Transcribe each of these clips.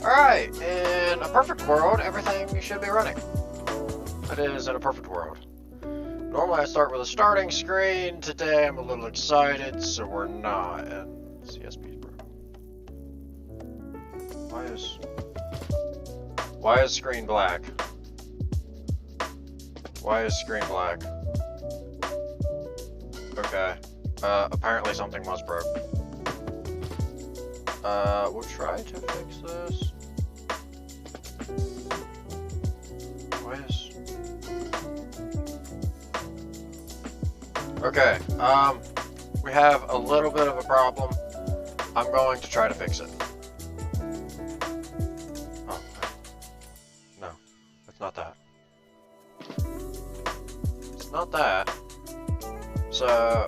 Alright, in a perfect world, everything should be running. It is in a perfect world. Normally I start with a starting screen. Today I'm a little excited, so we're not. And CSP's broken. Why is screen black? Why is screen black? Okay. Apparently something was broke. We'll try to fix this. Okay, we have a little bit of a problem. I'm going to try to fix it. Oh, no. It's not that. It's not that. So...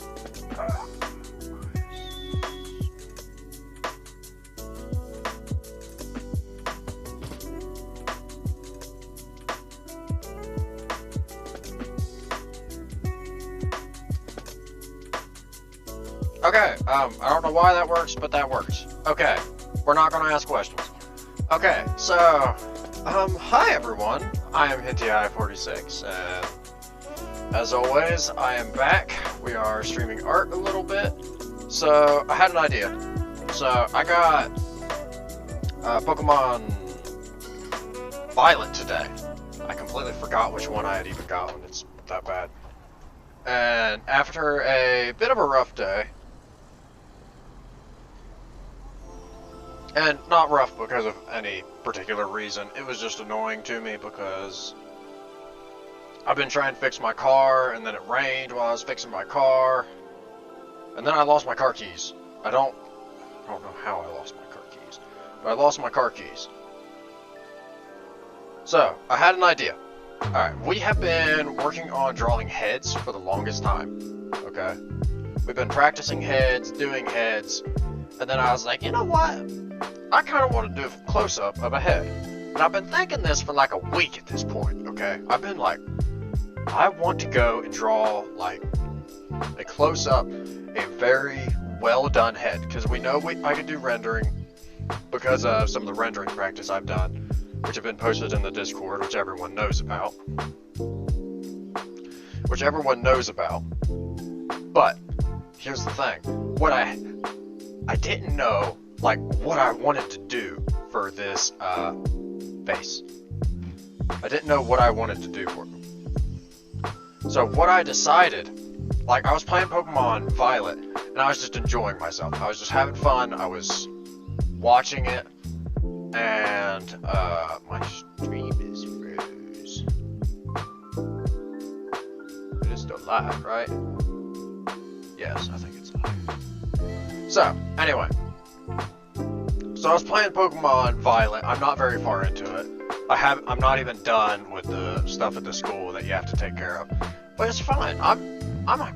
Okay, I don't know why that works, but that works. Okay, we're not gonna ask questions. Okay, so, hi everyone, I am HintyEye46, and as always, I am back. We are streaming art a little bit, so I had an idea. So, I got, Pokemon Violet today. I completely forgot which one I had even gotten, it's that bad. And after a bit of a rough day, and not rough because of any particular reason, it was just annoying to me because I've been trying to fix my car, and then it rained while I was fixing my car, and then I lost my car keys. I don't know how I lost my car keys, but I lost my car keys. So, I had an idea. Alright, we have been working on drawing heads for the longest time, okay? We've been practicing heads, doing heads, and then I was like, you know what? I kind of want to do a close-up of a head. And I've been thinking this for like a week at this point, okay? I've been like, I want to go and draw like a close-up, a very well-done head. Because we know I can do rendering because of some of the rendering practice I've done, which have been posted in the Discord, which everyone knows about. But, here's the thing. What I didn't know, like, what I wanted to do for this, face. I didn't know what I wanted to do for it. So what I decided, like, I was playing Pokemon Violet, and I was just enjoying myself. I was just having fun, I was watching it, and, my stream is froze. It is still live, right? Yes, I think it's live. So, anyway. So I was playing Pokemon Violet. I'm not very far into it. I'm not even done with the stuff at the school that you have to take care of. But it's fine. I'm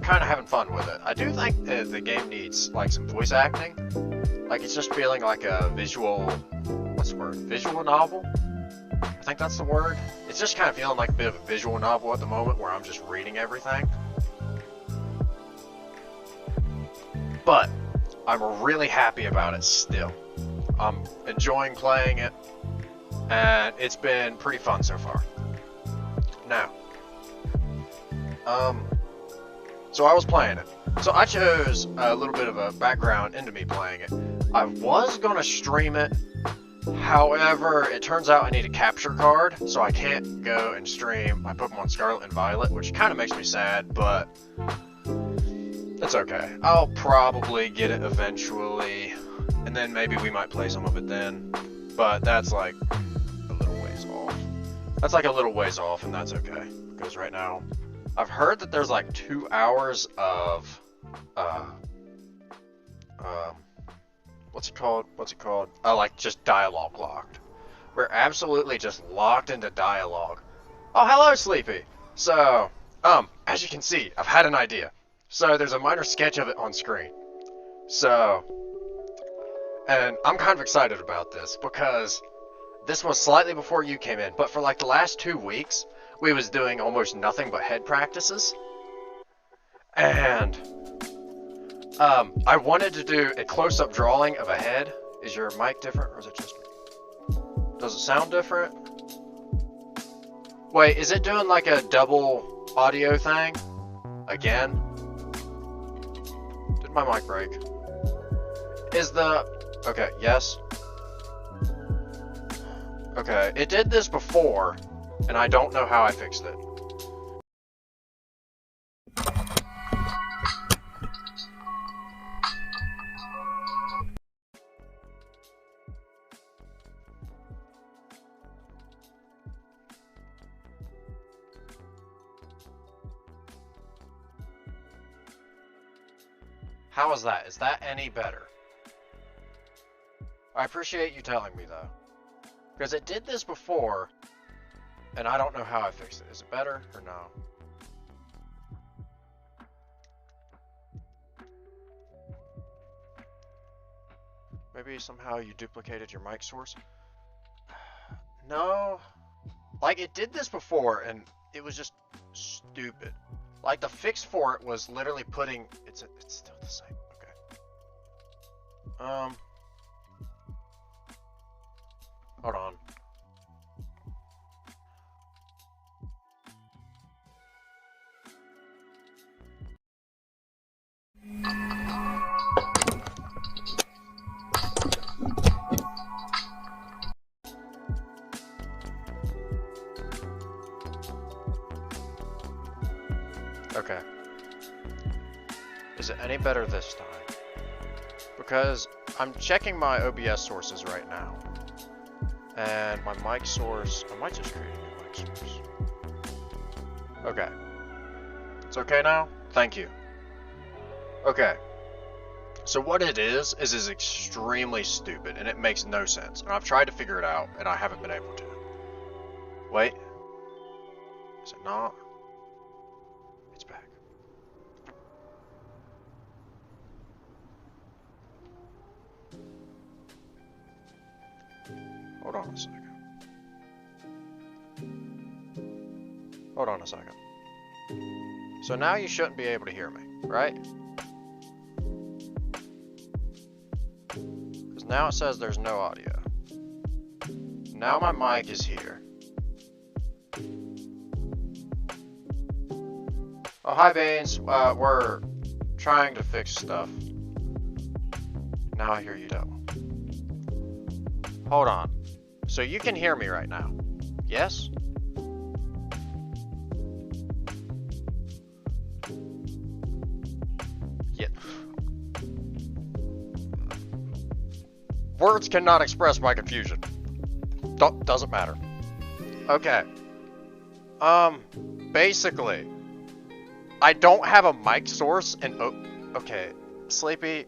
kind of having fun with it. I do think that the game needs like some voice acting. Like it's just feeling like a visual, what's the word? Visual novel? I think that's the word. It's just kind of feeling like a bit of a visual novel at the moment where I'm just reading everything. But I'm really happy about it still. I'm enjoying playing it, and it's been pretty fun so far. Now, so I was playing it. So I chose a little bit of a background into me playing it. I was gonna stream it, however, it turns out I need a capture card, so I can't go and stream my Pokemon Scarlet and Violet, which kind of makes me sad, but it's okay. I'll probably get it eventually. And then maybe we might play some of it then. But that's like a little ways off. That's like a little ways off, and that's okay. Because right now, I've heard that there's like 2 hours of, what's it called? Oh, like just dialogue locked. We're absolutely just locked into dialogue. Oh, hello, Sleepy. So, as you can see, I've had an idea. So there's a minor sketch of it on screen. So, and I'm kind of excited about this because this was slightly before you came in, but for like the last 2 weeks, we was doing almost nothing but head practices. And, I wanted to do a close-up drawing of a head. Is your mic different, or is it just me? Does it sound different? Wait, is it doing like a double audio thing? Again? Did my mic break? Is the... Okay, yes. Okay, it did this before, and I don't know how I fixed it. How is that? Is that any better? I appreciate you telling me though. Because it did this before, and I don't know how I fixed it. Is it better or no? Maybe somehow you duplicated your mic source? No. Like, it did this before, and it was just stupid. Like, the fix for it was literally putting... It's still the same. Okay. Hold on. Okay. Is it any better this time? Because I'm checking my OBS sources right now. And my mic source, I might just create a new mic source. Okay. It's okay now? Thank you. Okay. So what it is extremely stupid, and it makes no sense. And I've tried to figure it out, and I haven't been able to. Wait. Is it not? It's back. Hold on a second. Hold on a second. So now you shouldn't be able to hear me, right? Because now it says there's no audio. Now my mic is here. Oh, hi Beans. We're trying to fix stuff. Now I hear you double. Hold on. So you can hear me right now? Yes? Yeah. Words cannot express my confusion. Doesn't matter. Okay. Basically, I don't have a mic source and okay, Sleepy,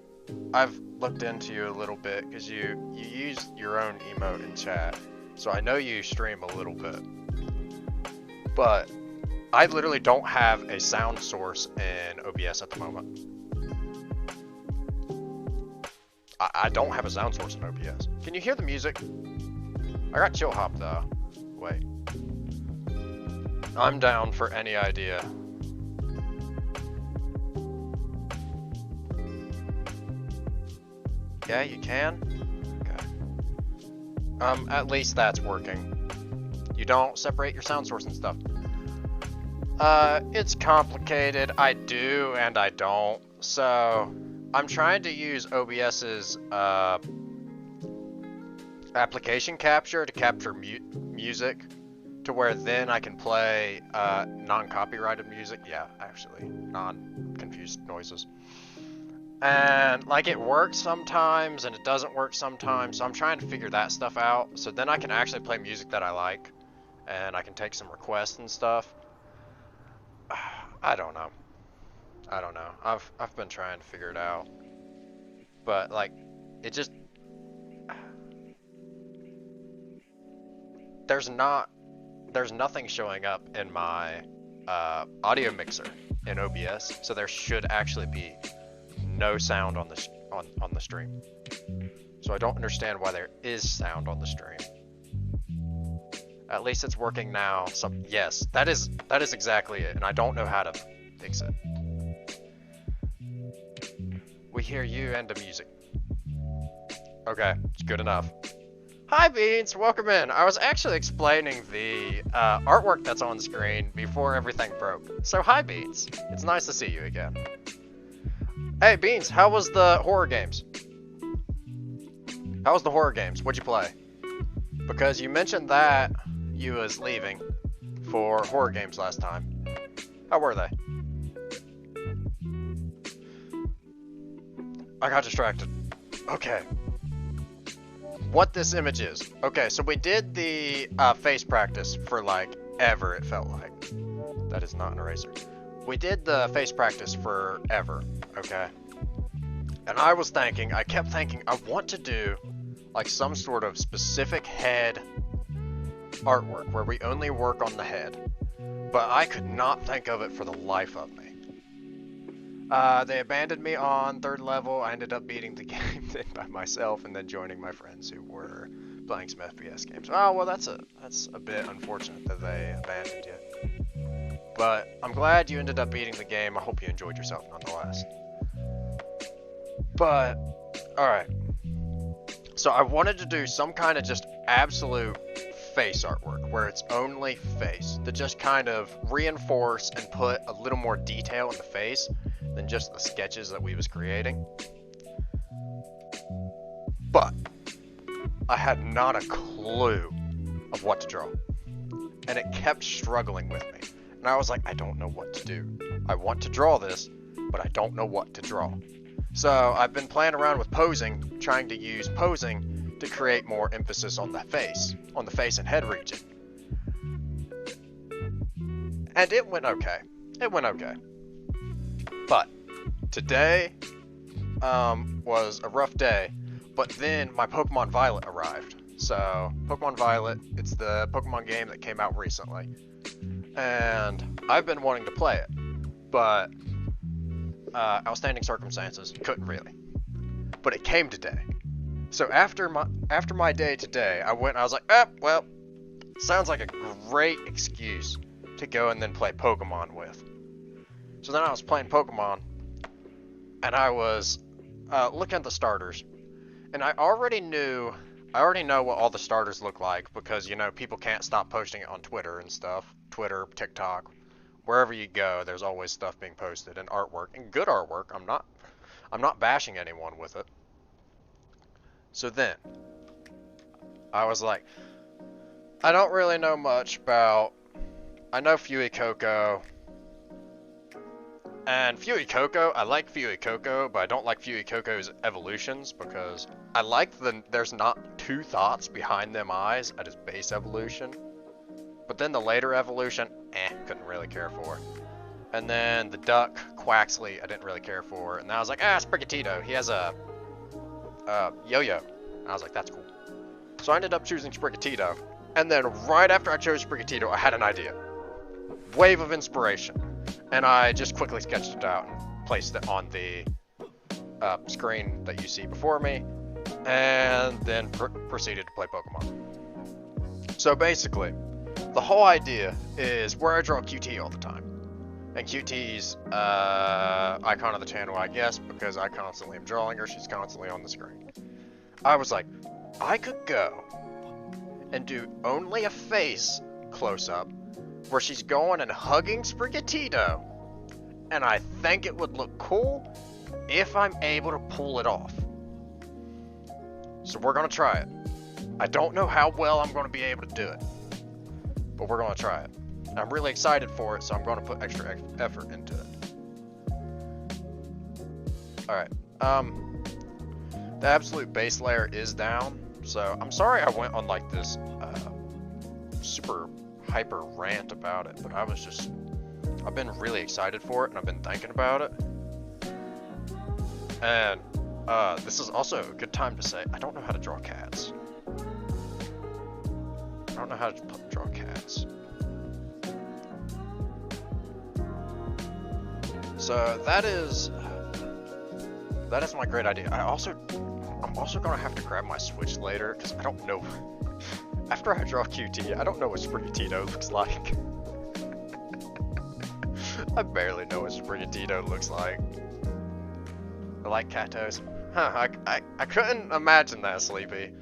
I've looked into you a little bit because you use your own emote in chat, so I know you stream a little bit, but I literally don't have a sound source in OBS at the moment. I don't have a sound source in OBS. Can you hear the music? I got chill hop though. Wait. I'm down for any idea. Yeah, you can? Okay. At least that's working. You don't separate your sound source and stuff. It's complicated. I do and I don't. So, I'm trying to use OBS's, application capture to capture music to where then I can play, non-copyrighted music. Yeah, actually, non-confused noises. And like it works sometimes and it doesn't work sometimes, so I'm trying to figure that stuff out so then I can actually play music that I like and I can take some requests and stuff. I don't know. I've been trying to figure it out, but like it just there's nothing showing up in my audio mixer in OBS, so there should actually be no sound on the on the stream. So I don't understand why there is sound on the stream. At least it's working now. So yes, that is exactly it, and I don't know how to fix it. We hear you and the music. Okay, it's good enough. Hi Beans, welcome in. I was actually explaining the artwork that's on screen before everything broke. So hi Beans, it's nice to see you again. Hey Beans, how was the horror games? How was the horror games? What'd you play? Because you mentioned that you was leaving for horror games last time. How were they? I got distracted. Okay. What this image is. Okay, so we did the face practice for like ever, it felt like. That is not an eraser. We did the face practice forever, okay? And I kept thinking, I want to do like some sort of specific head artwork where we only work on the head. But I could not think of it for the life of me. They abandoned me on 3rd level. I ended up beating the game then by myself and then joining my friends who were playing some FPS games. Oh, well, that's a bit unfortunate that they abandoned you. But I'm glad you ended up beating the game. I hope you enjoyed yourself nonetheless. But, alright. So I wanted to do some kind of just absolute face artwork where it's only face to just kind of reinforce and put a little more detail in the face than just the sketches that we was creating. But I had not a clue of what to draw. And it kept struggling with me. And I was like, I don't know what to do. I want to draw this, but I don't know what to draw. So I've been playing around with posing, trying to use posing to create more emphasis on the face and head region. And it went okay. It went okay. But today was a rough day, but then my Pokemon Violet arrived. So Pokemon Violet, it's the Pokemon game that came out recently. And I've been wanting to play it, but outstanding circumstances, couldn't really. But it came today. So after my day today, I was like, well, sounds like a great excuse to go and then play Pokemon with. So then I was playing Pokemon, and I was looking at the starters, and I already know what all the starters look like because, you know, people can't stop posting it on Twitter and stuff. Twitter, TikTok, wherever you go, there's always stuff being posted and artwork, and good artwork. I'm not bashing anyone with it. So then, I was like, I don't really know much about, I know Fuecoco, and Fuecoco, I like Fuecoco, but I don't like Fuecoco's evolutions because I like there's not 2 thoughts behind them eyes at his base evolution. But then the later evolution, couldn't really care for. And then the duck, Quaxley, I didn't really care for. And then I was like, Sprigatito, he has a yo-yo. And I was like, that's cool. So I ended up choosing Sprigatito. And then right after I chose Sprigatito, I had an idea. Wave of inspiration. And I just quickly sketched it out and placed it on the screen that you see before me. And then proceeded to play Pokemon. So basically, the whole idea is where I draw QT all the time. And QT's icon of the channel, I guess, because I constantly am drawing her, she's constantly on the screen. I was like, I could go and do only a face close-up where she's going and hugging Sprigatito. And I think it would look cool if I'm able to pull it off. So we're going to try it. I don't know how well I'm going to be able to do it, but we're going to try it. I'm really excited for it, so I'm going to put extra effort into it. Alright, the absolute base layer is down, so I'm sorry I went on like this super hyper rant about it, but I've been really excited for it, and I've been thinking about it. And this is also a good time to say, I don't know how to draw cats. I don't know how to draw cats. So that is my great idea. I'm also gonna have to grab my Switch later because I don't know. After I draw QT, I don't know what Sprigatito looks like. I barely know what Sprigatito looks like. I like Katos. Huh, I couldn't imagine that, Sleepy.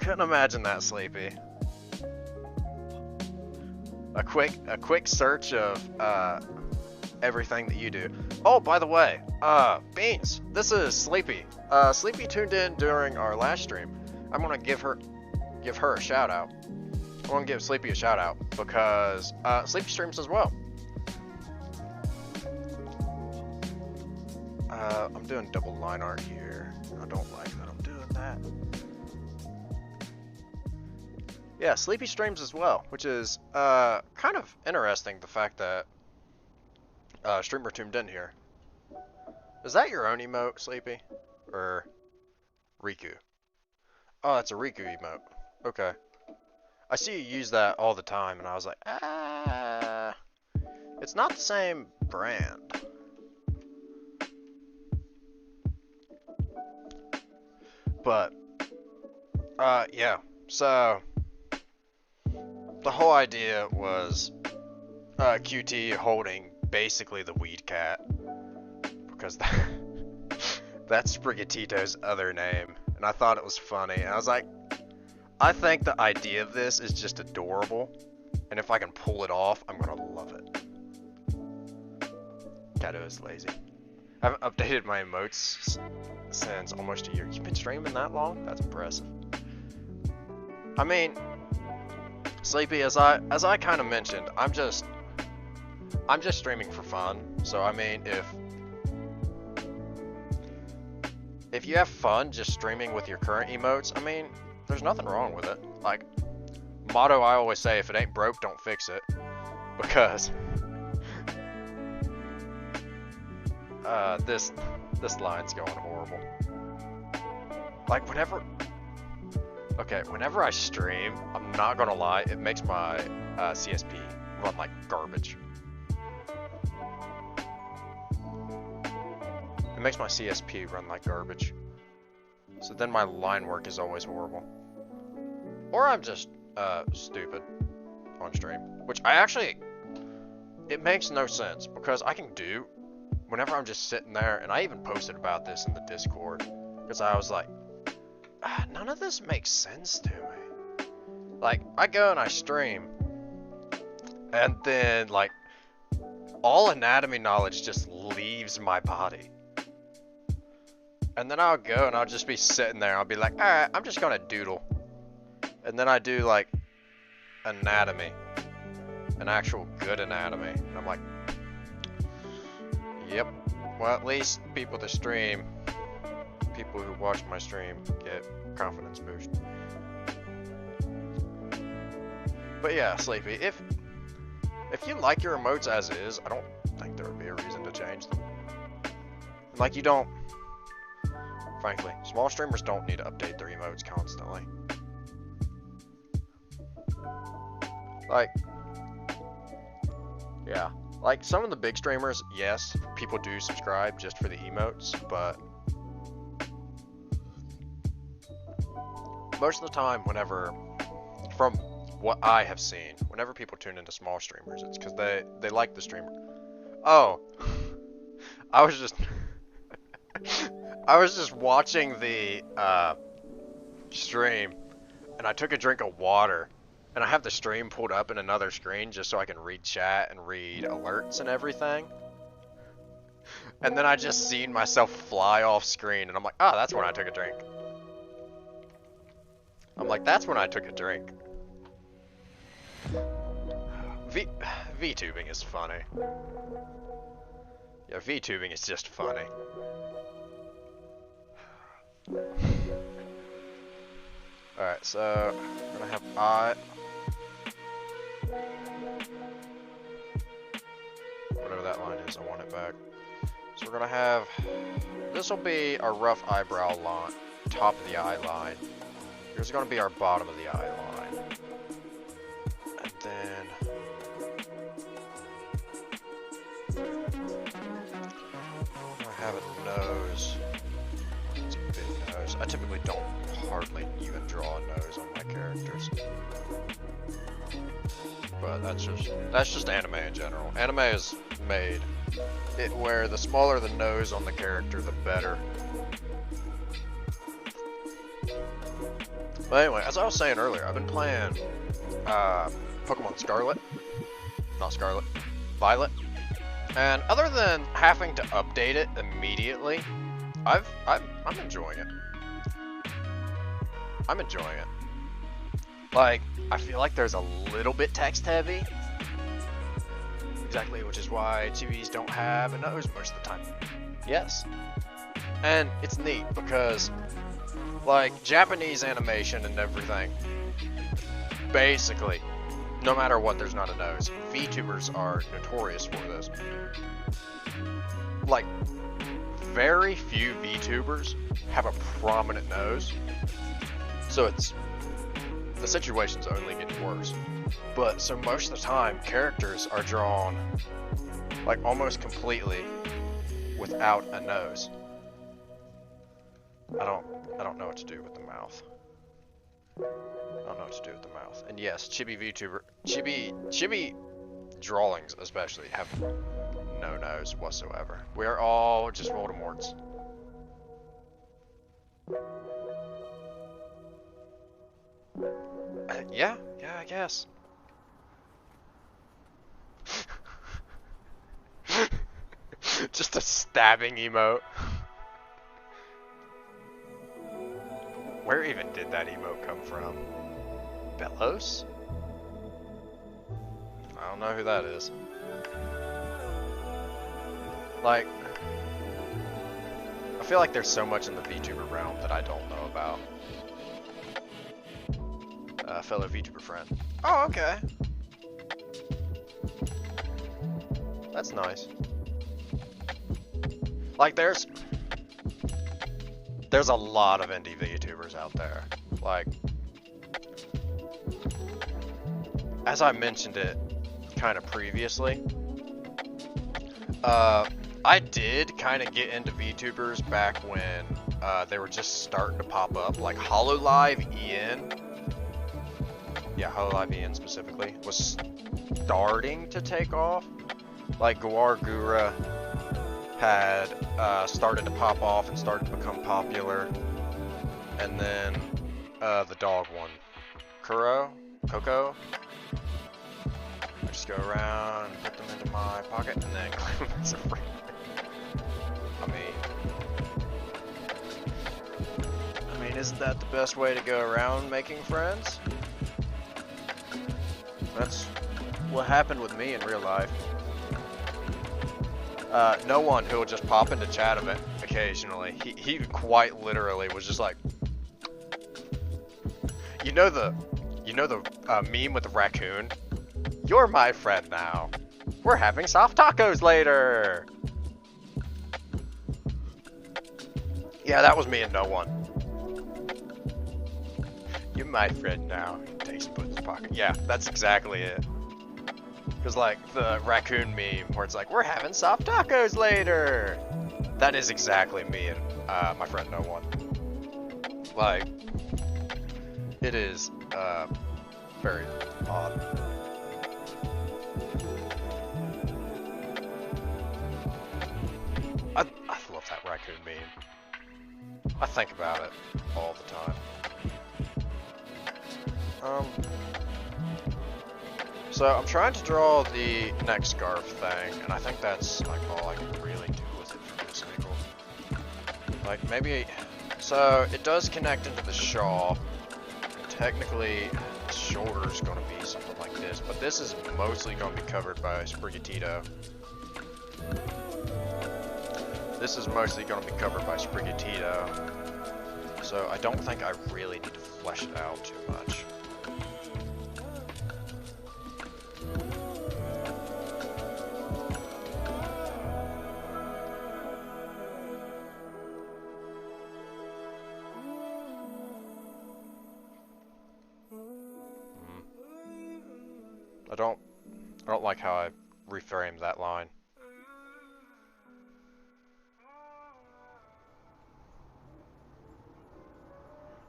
couldn't imagine that, Sleepy. A quick search of everything that you do. Oh, by the way, Beans, this is Sleepy. Sleepy tuned in during our last stream. I'm gonna give her a shout out. I want to give Sleepy a shout out because Sleepy streams as well. I'm doing double line art here. I don't like that I'm doing that. Yeah, Sleepy streams as well, which is kind of interesting, the fact that streamer tuned in here. Is that your own emote, Sleepy? Or Riku? Oh, that's a Riku emote. Okay. I see you use that all the time, and I was like, it's not the same brand. But, yeah, so, the whole idea was, QT holding basically the weed cat, because that's Sprigatito's other name, and I thought it was funny, and I was like, I think the idea of this is just adorable, and if I can pull it off, I'm gonna love it. Kato is lazy. I haven't updated my emotes since almost a year. You've been streaming that long? That's impressive. I mean, Sleepy, as I kind of mentioned, I'm just streaming for fun. So I mean, if you have fun just streaming with your current emotes, I mean, there's nothing wrong with it. Like, motto I always say, if it ain't broke, don't fix it. Because this line's going horrible. Like, whenever I stream, I'm not gonna lie, it makes my CSP run like garbage. It makes my CSP run like garbage. So then my line work is always horrible. Or I'm just stupid on stream. Which it makes no sense, because I can do whenever I'm just sitting there, and I even posted about this in the Discord, because I was like, none of this makes sense to me. Like, I go and I stream, and then, like, all anatomy knowledge just leaves my body. And then I'll go and I'll just be sitting there, I'll be like, alright, I'm just gonna doodle. And then I do, like, anatomy. An actual good anatomy. And I'm like, yep. Well, at least people that stream, people who watch my stream, get confidence boost. But yeah, Sleepy, if you like your emotes as is, I don't think there would be a reason to change them. Like, you don't, frankly, small streamers don't need to update their emotes constantly. Like, yeah. Like, some of the big streamers, yes, people do subscribe just for the emotes, but most of the time, from what I have seen, whenever people tune into small streamers, it's because they like the streamer. Oh, I was just watching the stream, and I took a drink of water. And I have the stream pulled up in another screen just so I can read chat and read alerts and everything. And then I just seen myself fly off screen, and I'm like, oh, that's when I took a drink. I'm like, that's when I took a drink. VTubing is funny. Yeah, VTubing is just funny. Alright, so I'm gonna have whatever that line is, I want it back. So we're gonna have, this will be our rough eyebrow line, top of the eye line. Here's gonna be our bottom of the eye line. And then I have a nose. It's a big nose. I typically don't hardly even draw a nose on my characters. But that's just anime in general. Anime is made it where the smaller the nose on the character, the better. But anyway, as I was saying earlier, I've been playing Pokemon Scarlet, not Scarlet, Violet, and other than having to update it immediately, I'm enjoying it. I'm enjoying it. Like, I feel like there's a little bit text heavy. Exactly, which is why chibis don't have a nose most of the time. Yes. And it's neat because, like, Japanese animation and everything, basically, no matter what, there's not a nose. VTubers are notorious for this. Like, very few VTubers have a prominent nose. So the situation's only getting worse. But so most of the time, characters are drawn like almost completely without a nose. I don't know what to do with the mouth. I don't know what to do with the mouth. And yes, chibi drawings especially have no nose whatsoever. We are all just Voldemorts. Yeah, I guess. Just a stabbing emote. Where even did that emote come from? Bellows? I don't know who that is. Like, I feel like there's so much in the VTuber realm that I don't know about. Fellow VTuber friend. Oh, okay. That's nice. Like, there's a lot of indie VTubers out there. Like, as I mentioned it kind of previously, I did kind of get into VTubers back when they were just starting to pop up. Like Hololive EN, yeah, Hololive EN specifically, was starting to take off. Like Gawar Gura had started to pop off and started to become popular. And then the dog one, Coco. I just go around and put them into my pocket and then claim them as a friend. I mean, isn't that the best way to go around making friends? That's what happened with me in real life. No one who will just pop into chat of it occasionally. He quite literally was just like, you know the meme with the raccoon? You're my friend now. We're having soft tacos later. Yeah, that was me and no one. You're my friend now. He takes and puts in his pocket. Yeah, that's exactly it. Cause like the raccoon meme where it's like, we're having soft tacos later. That is exactly me and my friend no one. Like, it is very odd. I love that raccoon meme. I think about it all the time. So I'm trying to draw the neck scarf thing, and I think that's like all I can really do with it for this cycle. Like maybe, so it does connect into the shawl. Technically, the shoulder's going to be something like this, but this is mostly going to be covered by Sprigatito. This is mostly going to be covered by Sprigatito, so I don't think I really need to flesh it out too much. I don't like how I reframed that line.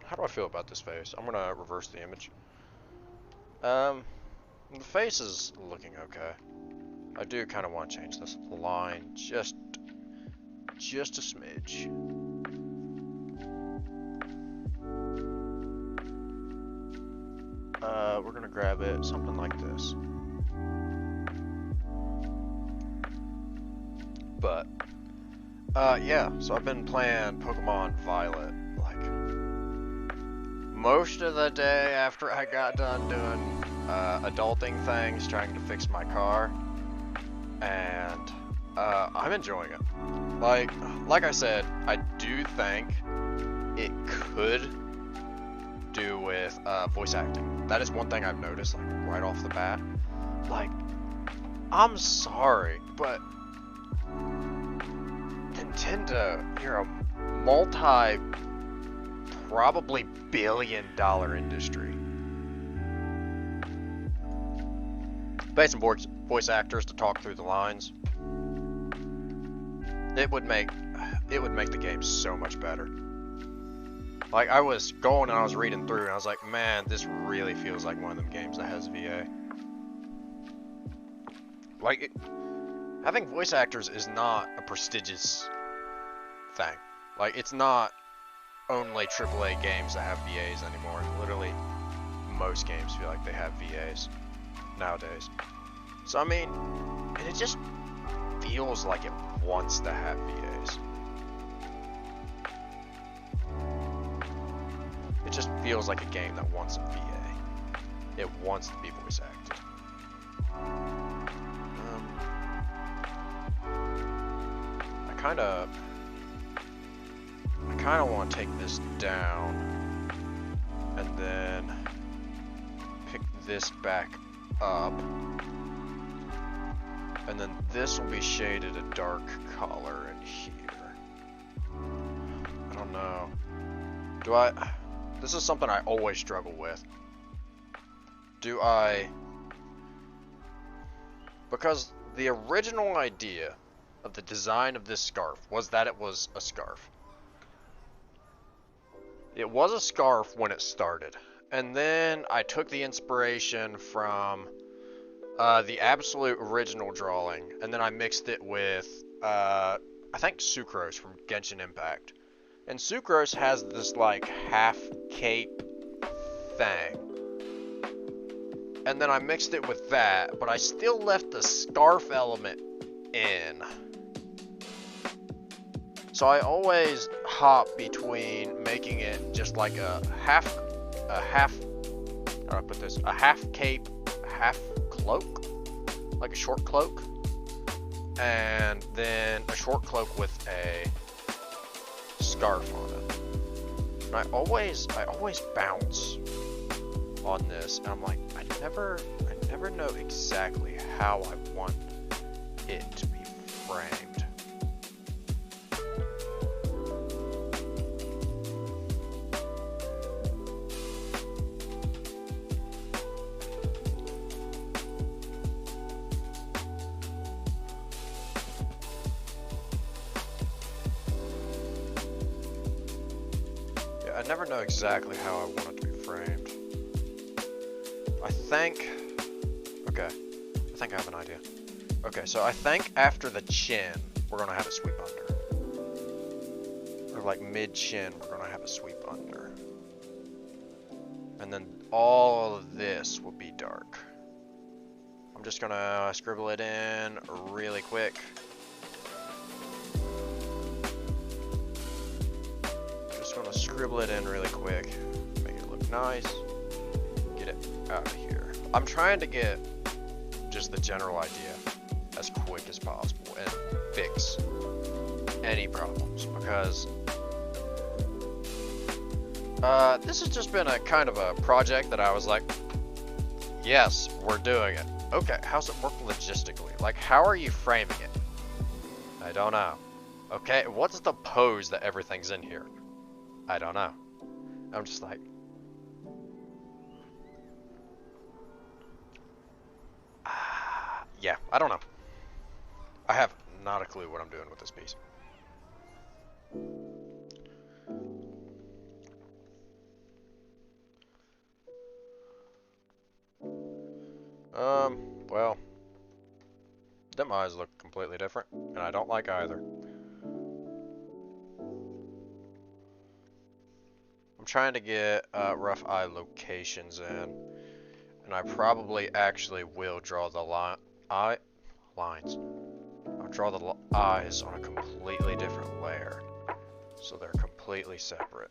How do I feel about this face? I'm gonna reverse the image. The face is looking okay. I do kind of want to change this line just a smidge. we're gonna grab it, something like this. But, yeah, so I've been playing Pokemon Violet, like, most of the day after I got done doing, adulting things, trying to fix my car, and, I'm enjoying it. Like I said, I do think it could do with, voice acting. That is one thing I've noticed, like, right off the bat. Like, I'm sorry, but Nintendo, you're a probably billion-dollar industry. Pay some voice actors to talk through the lines. It would make the game so much better. Like, I was going and I was reading through and I was like, man, this really feels like one of them games that has VA. Like, having voice actors is not a prestigious thing. Like, it's not only AAA games that have VAs anymore. Literally, most games feel like they have VAs nowadays. So, I mean, and it just feels like it wants to have VAs. It just feels like a game that wants a VA. It wants to be voice acted. I kind of want to take this down and then pick this back up, and then this will be shaded a dark color in here. I don't know. This is something I always struggle with. Because the original idea of the design of this scarf was that it was a scarf. It was a scarf when it started. And then I took the inspiration from the absolute original drawing, and then I mixed it with, I think, Sucrose from Genshin Impact. And Sucrose has this, like, half cape thing. And then I mixed it with that, but I still left the scarf element in. So I always hop between making it just like a half, how do I put this? A half cape, half cloak? Like a short cloak. And then a short cloak with a scarf on it. And I always bounce on this, and I'm like, I never know exactly how I want it to be framed. Yeah, I never know exactly how I want it to be framed. I think I have an idea. Okay, so I think after the chin, we're gonna have a sweep under. Or like mid-chin, we're gonna have a sweep under. And then all of this will be dark. I'm just gonna scribble it in really quick. Just gonna scribble it in really quick. Make it look nice. Get it out of here. I'm trying to get just the general idea as quick as possible and fix any problems, because this has just been a kind of a project that I was like, yes, we're doing it. Okay, how's it work logistically? Like, how are you framing it? I don't know. Okay, what's the pose that everything's in here? I don't know. I'm just like, yeah, I don't know. I have not a clue what I'm doing with this piece. Well, them eyes look completely different, and I don't like either. I'm trying to get rough eye locations in. And I probably actually will draw the lines. I'll draw the eyes on a completely different layer, so they're completely separate.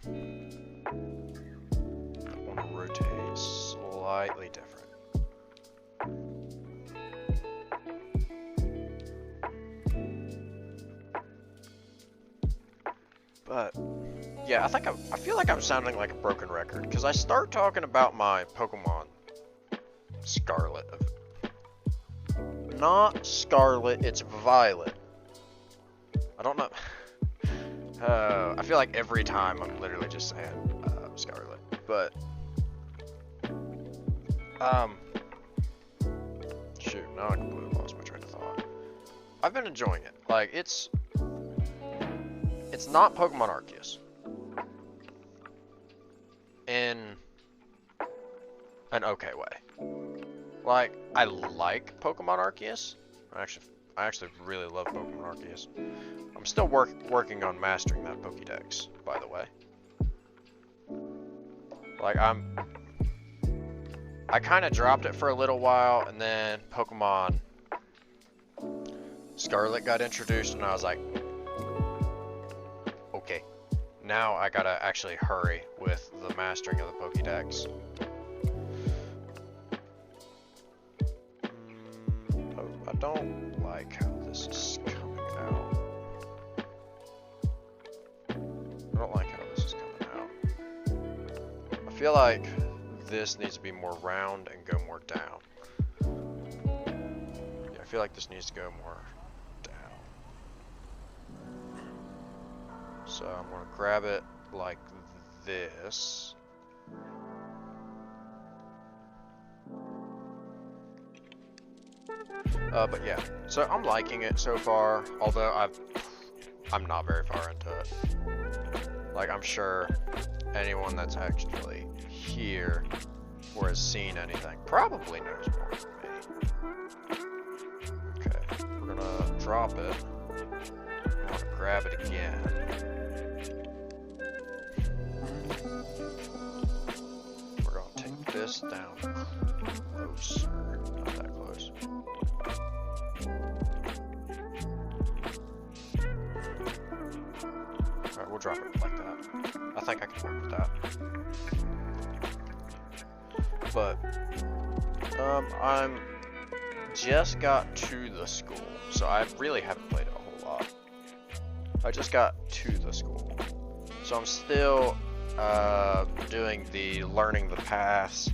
I want to rotate slightly different. But yeah, I feel like I'm sounding like a broken record because I start talking about my Pokemon Scarlet. Not Scarlet, it's Violet. I don't know. I feel like every time I'm literally just saying Scarlet, but shoot, now I completely lost my train of thought. I've been enjoying it. Like it's not Pokemon Arceus in an okay way. Like, I like Pokemon Arceus. I actually really love Pokemon Arceus. I'm still working on mastering that Pokédex, by the way. Like, I kind of dropped it for a little while, and then Pokemon Scarlet got introduced, and I was like, okay, now I gotta actually hurry with the mastering of the Pokédex. I don't like how this is coming out. I don't like how this is coming out. I feel like this needs to be more round and go more down. Yeah, I feel like this needs to go more down. So I'm gonna grab it like this. But yeah, so I'm liking it so far, although I'm not very far into it. Like, I'm sure anyone that's actually here or has seen anything probably knows more than me. Okay, we're gonna drop it. I want to grab it again. We're gonna take this down closer, not that close. Alright, we'll drop it like that. I think I can work with that. But, I'm just got to the school, so I really haven't played it a whole lot. I just got to the school. So I'm still, doing the learning the paths.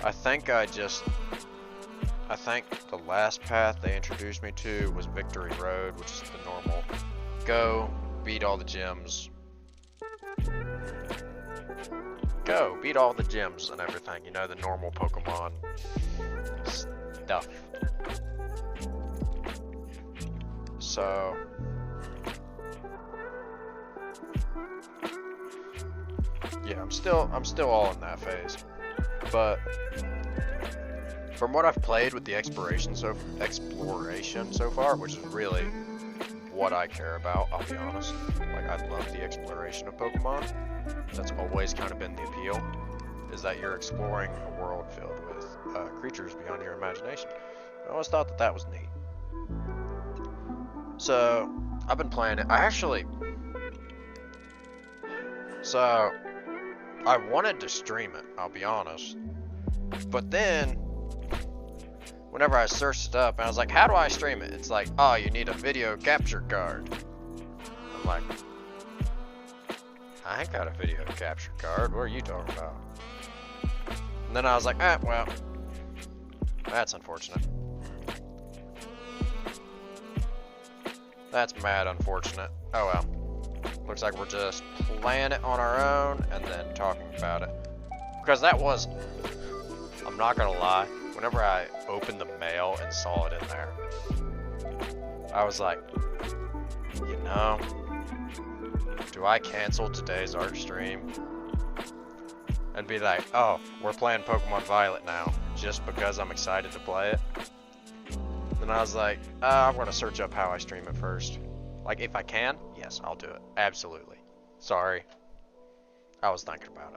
I think the last path they introduced me to was Victory Road, which is the normal go, beat all the gyms. Go, beat all the gyms and everything, you know, the normal Pokemon stuff. So yeah, I'm still all in that phase. But from what I've played with the exploration so far, which is really what I care about, I'll be honest. Like, I love the exploration of Pokemon. That's always kind of been the appeal, is that you're exploring a world filled with creatures beyond your imagination. I always thought that was neat. So, I've been playing it. So, I wanted to stream it, I'll be honest. But then, whenever I searched it up, and I was like, how do I stream it? It's like, oh, you need a video capture card. I'm like, I ain't got a video capture card. What are you talking about? And then I was like, well, that's unfortunate. That's mad unfortunate. Oh well. Looks like we're just playing it on our own and then talking about it. Because that was, I'm not gonna lie, whenever I opened the mail and saw it in there, I was like, you know, do I cancel today's art stream and be like, oh, we're playing Pokemon Violet now just because I'm excited to play it? Then I was like, I'm gonna search up how I stream it first. Like, if I can, yes, I'll do it. Absolutely. Sorry. I was thinking about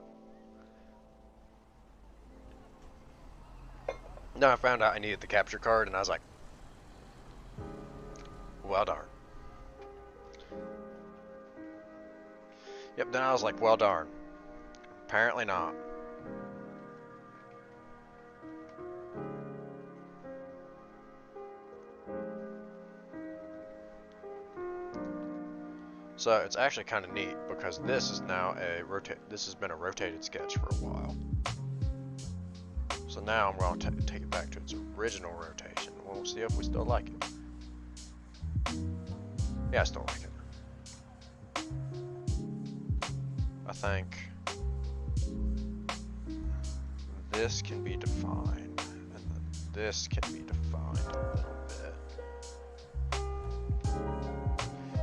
it. Then I found out I needed the capture card, and I was like, well darn. Yep, then I was like, well darn. Apparently not. So it's actually kind of neat because this is now this has been a rotated sketch for a while. So now I'm going to take it back to its original rotation. We'll see if we still like it. Yeah, I still like it. I think this can be defined, and then this can be defined a little bit.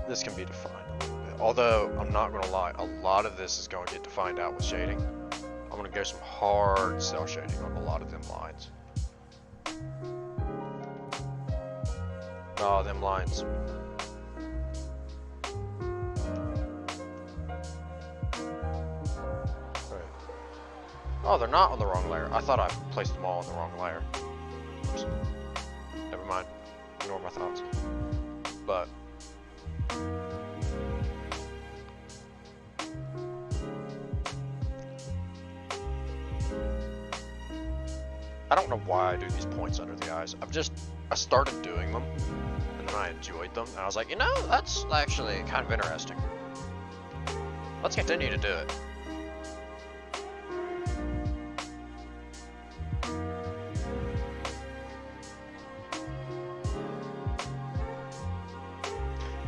This can be defined a little bit. Although, I'm not going to lie, a lot of this is going to get defined out with shading. I'm going to go some hard cell shading on a lot of them lines. Oh, them lines. Oh, they're not on the wrong layer. I thought I placed them all on the wrong layer. Oops. Never mind. Ignore my thoughts. But I don't know why I do these points under the eyes. I started doing them, and then I enjoyed them, and I was like, you know, that's actually kind of interesting. Let's continue to do it.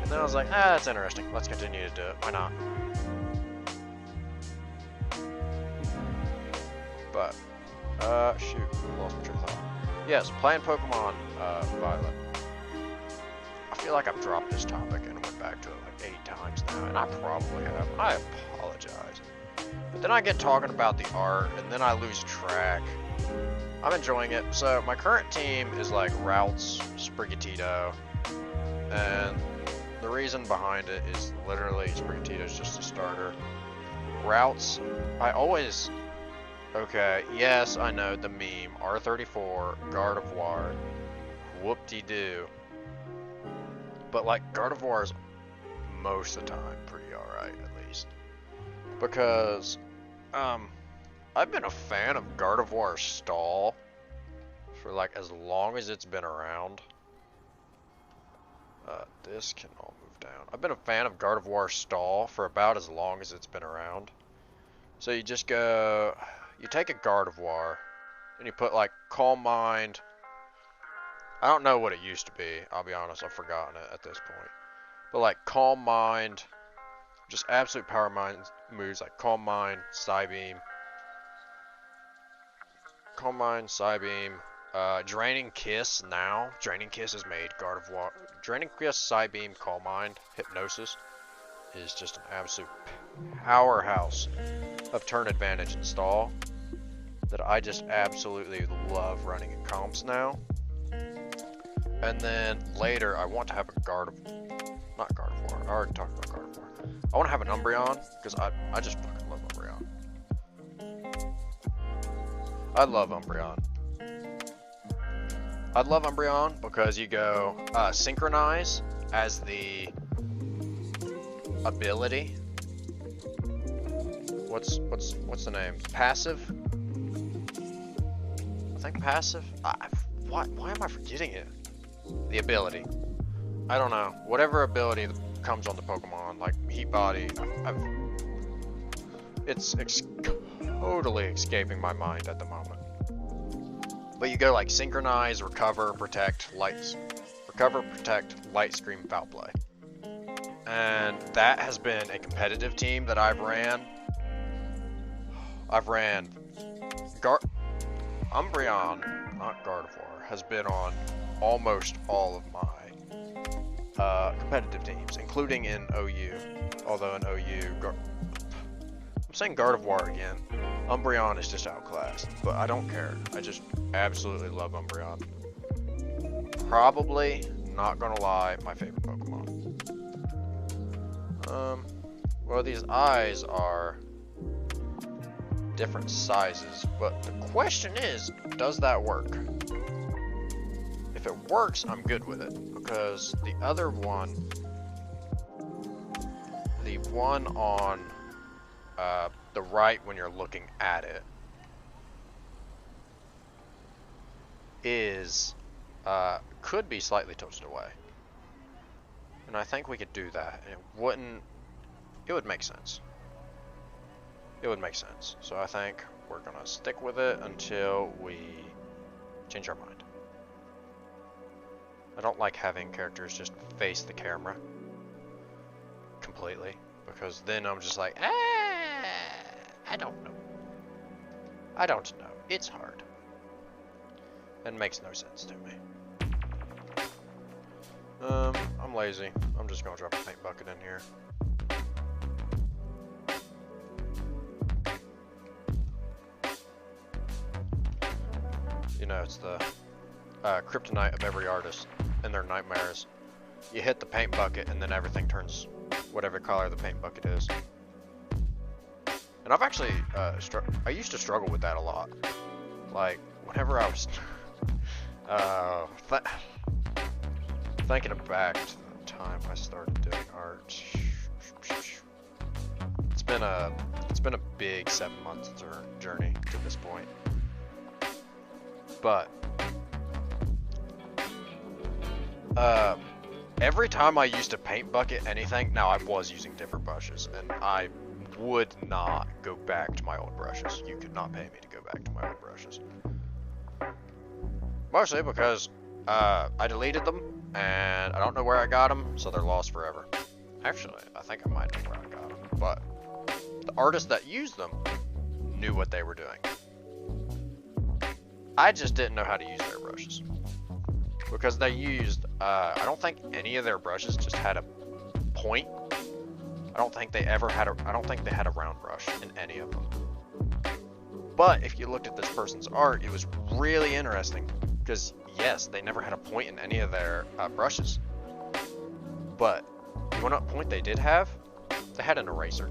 And then I was like, that's interesting. Let's continue to do it. Why not? But, shoot, lost my train of thought. Yes, playing Pokemon Violet. I feel like I've dropped this topic and went back to it like 8 times now, and I probably have. I apologize. But then I get talking about the art, and then I lose track. I'm enjoying it. So my current team is like Routes, Sprigatito, and the reason behind it is literally Sprigatito's just a starter. Routes, I always... Okay, yes, I know the meme. R34, Gardevoir, whoop-de-doo. But like, Gardevoir's most of the time pretty alright, at least. Because, I've been a fan of Gardevoir's stall for like as long as it's been around. This can all move down. I've been a fan of Gardevoir's stall for about as long as it's been around. So you just go... You take a Gardevoir, and you put like Calm Mind. I don't know what it used to be. I'll be honest, I've forgotten it at this point. But like Calm Mind, just absolute power mind moves like Calm Mind, Psybeam, Calm Mind, Psybeam, Draining Kiss. Now Draining Kiss has made Gardevoir. Draining Kiss, Psybeam, Calm Mind, Hypnosis is just an absolute powerhouse of turn advantage and stall that I just absolutely love running in comps now. And then later I want to have a not Gardevoir, I already talked about Gardevoir. I want to have an Umbreon, because I just fucking love Umbreon. I love Umbreon. I love Umbreon because you go Synchronize as the ability. What's the name? Passive? I think passive? Why am I forgetting it? The ability. I don't know. Whatever ability comes on the Pokemon, like Heat Body, it's totally escaping my mind at the moment. But you go like Synchronize, Recover, Protect, Light Scream, Foul Play. And that has been a competitive team that I've ran. Umbreon, not Gardevoir, has been on almost all of my competitive teams, including in OU. Although in OU, I'm saying Gardevoir again. Umbreon is just outclassed, but I don't care. I just absolutely love Umbreon. Probably, not gonna lie, my favorite Pokemon. Well, these eyes are different sizes, but the question is, does that work? If it works, I'm good with it, because the other one, the one on the right when you're looking at it, is could be slightly tilted away, and I think we could do that, and it would make sense. It would make sense. So I think we're gonna stick with it until we change our mind. I don't like having characters just face the camera completely, because then I'm just like, I don't know. I don't know. It's hard. It makes no sense to me. I'm lazy. I'm just gonna drop a paint bucket in here. You know, it's the kryptonite of every artist and their nightmares. You hit the paint bucket and then everything turns whatever color the paint bucket is. And I've actually, I used to struggle with that a lot. Like, whenever I was thinking back to the time I started doing art, it's been a big 7 months journey to this point. But every time I used a paint bucket anything, now I was using different brushes, and I would not go back to my old brushes. You could not pay me to go back to my old brushes. Mostly because I deleted them, and I don't know where I got them, so they're lost forever. Actually, I think I might know where I got them, but the artists that used them knew what they were doing. I just didn't know how to use their brushes. Because they used, I don't think any of their brushes just had a point. I don't think they had a round brush in any of them. But if you looked at this person's art, it was really interesting. Because yes, they never had a point in any of their brushes. But you want to know what point they did have? They had an eraser.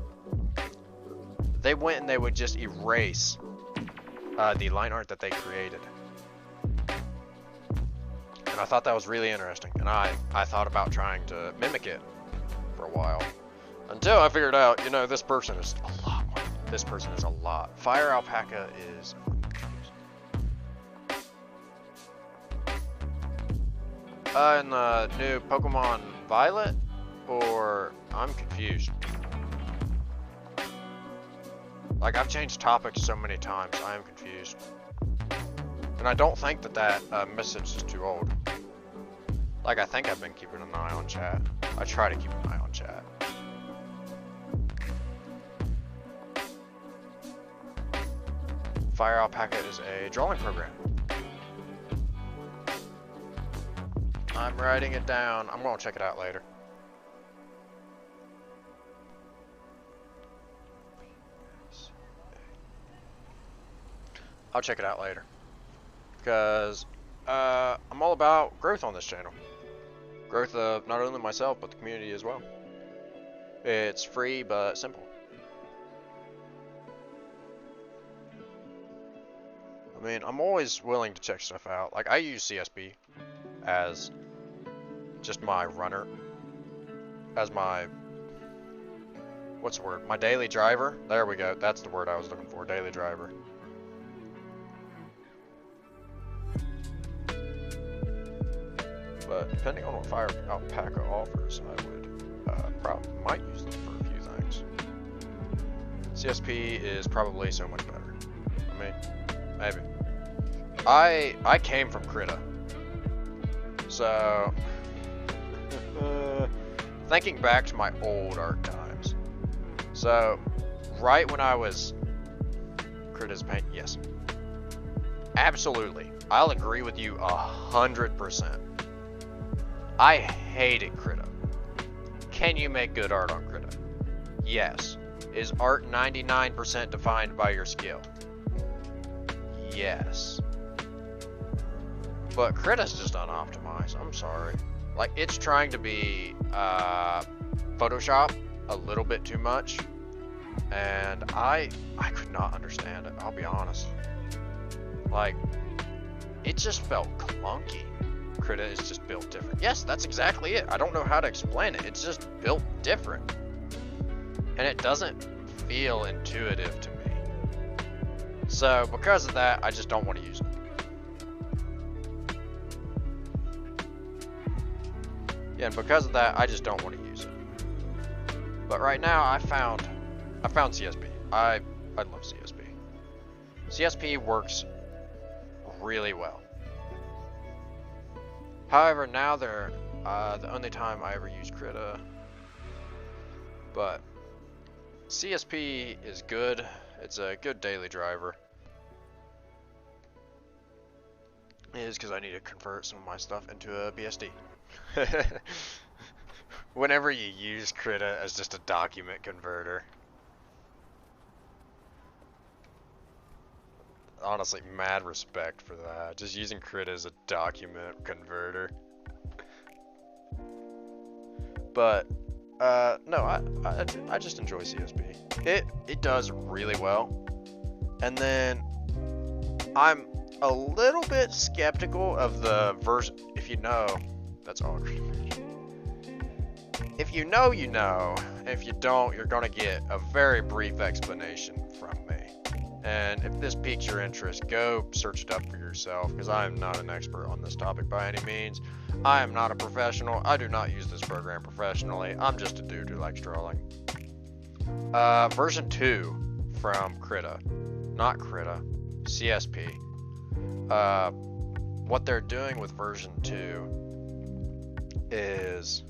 They went and they would just erase the line art that they created. And I thought that was really interesting, and I thought about trying to mimic it for a while, until I figured out, you know, this person is a lot more. This person is a lot. Fire Alpaca is in the new Pokemon Violet, or I'm confused. Like, I've changed topics so many times, I am confused. And I don't think that message is too old. Like, I think I've been keeping an eye on chat. I try to keep an eye on chat. Fire Alpaca is a drawing program. I'm writing it down. I'm gonna check it out later. I'll check it out later, because I'm all about growth on this channel. Growth of not only myself, but the community as well. It's free, but simple. I mean, I'm always willing to check stuff out. Like, I use CSP as just my runner, as my, what's the word? My daily driver. There we go. That's the word I was looking for, daily driver. But depending on what Fire Alpaca offers, I would probably might use them for a few things. CSP is probably so much better. I mean, maybe. I came from Krita, so thinking back to my old art times. So right when I was Krita's paint, yes, absolutely, I'll agree with you 100%. I hated Krita. Can you make good art on Krita? Yes. Is art 99% defined by your skill? Yes. But Krita's just unoptimized. I'm sorry. Like, it's trying to be Photoshop a little bit too much, and I could not understand it, I'll be honest. Like, it just felt clunky. Krita is just built different. Yes, that's exactly it. I don't know how to explain it. It's just built different. And it doesn't feel intuitive to me. So, because of that, I just don't want to use it. Yeah, and because of that, I just don't want to use it. But right now, I found CSP. I love CSP. CSP works really well. However, now they're the only time I ever use Krita. But CSP is good. It's a good daily driver. It is because I need to convert some of my stuff into a BSD. Whenever you use Krita as just a document converter. Honestly, mad respect for that. Just using Krita as a document converter. But no, I just enjoy CSP. It does really well. And then I'm a little bit skeptical of the version. If you know, that's all. If you know, you know. If you don't, you're gonna get a very brief explanation from me. And if this piques your interest, go search it up for yourself, because I am not an expert on this topic by any means. I am not a professional. I do not use this program professionally. I'm just a dude who likes drawing. Version 2 from Krita. Not Krita. CSP. What they're doing with version 2 is...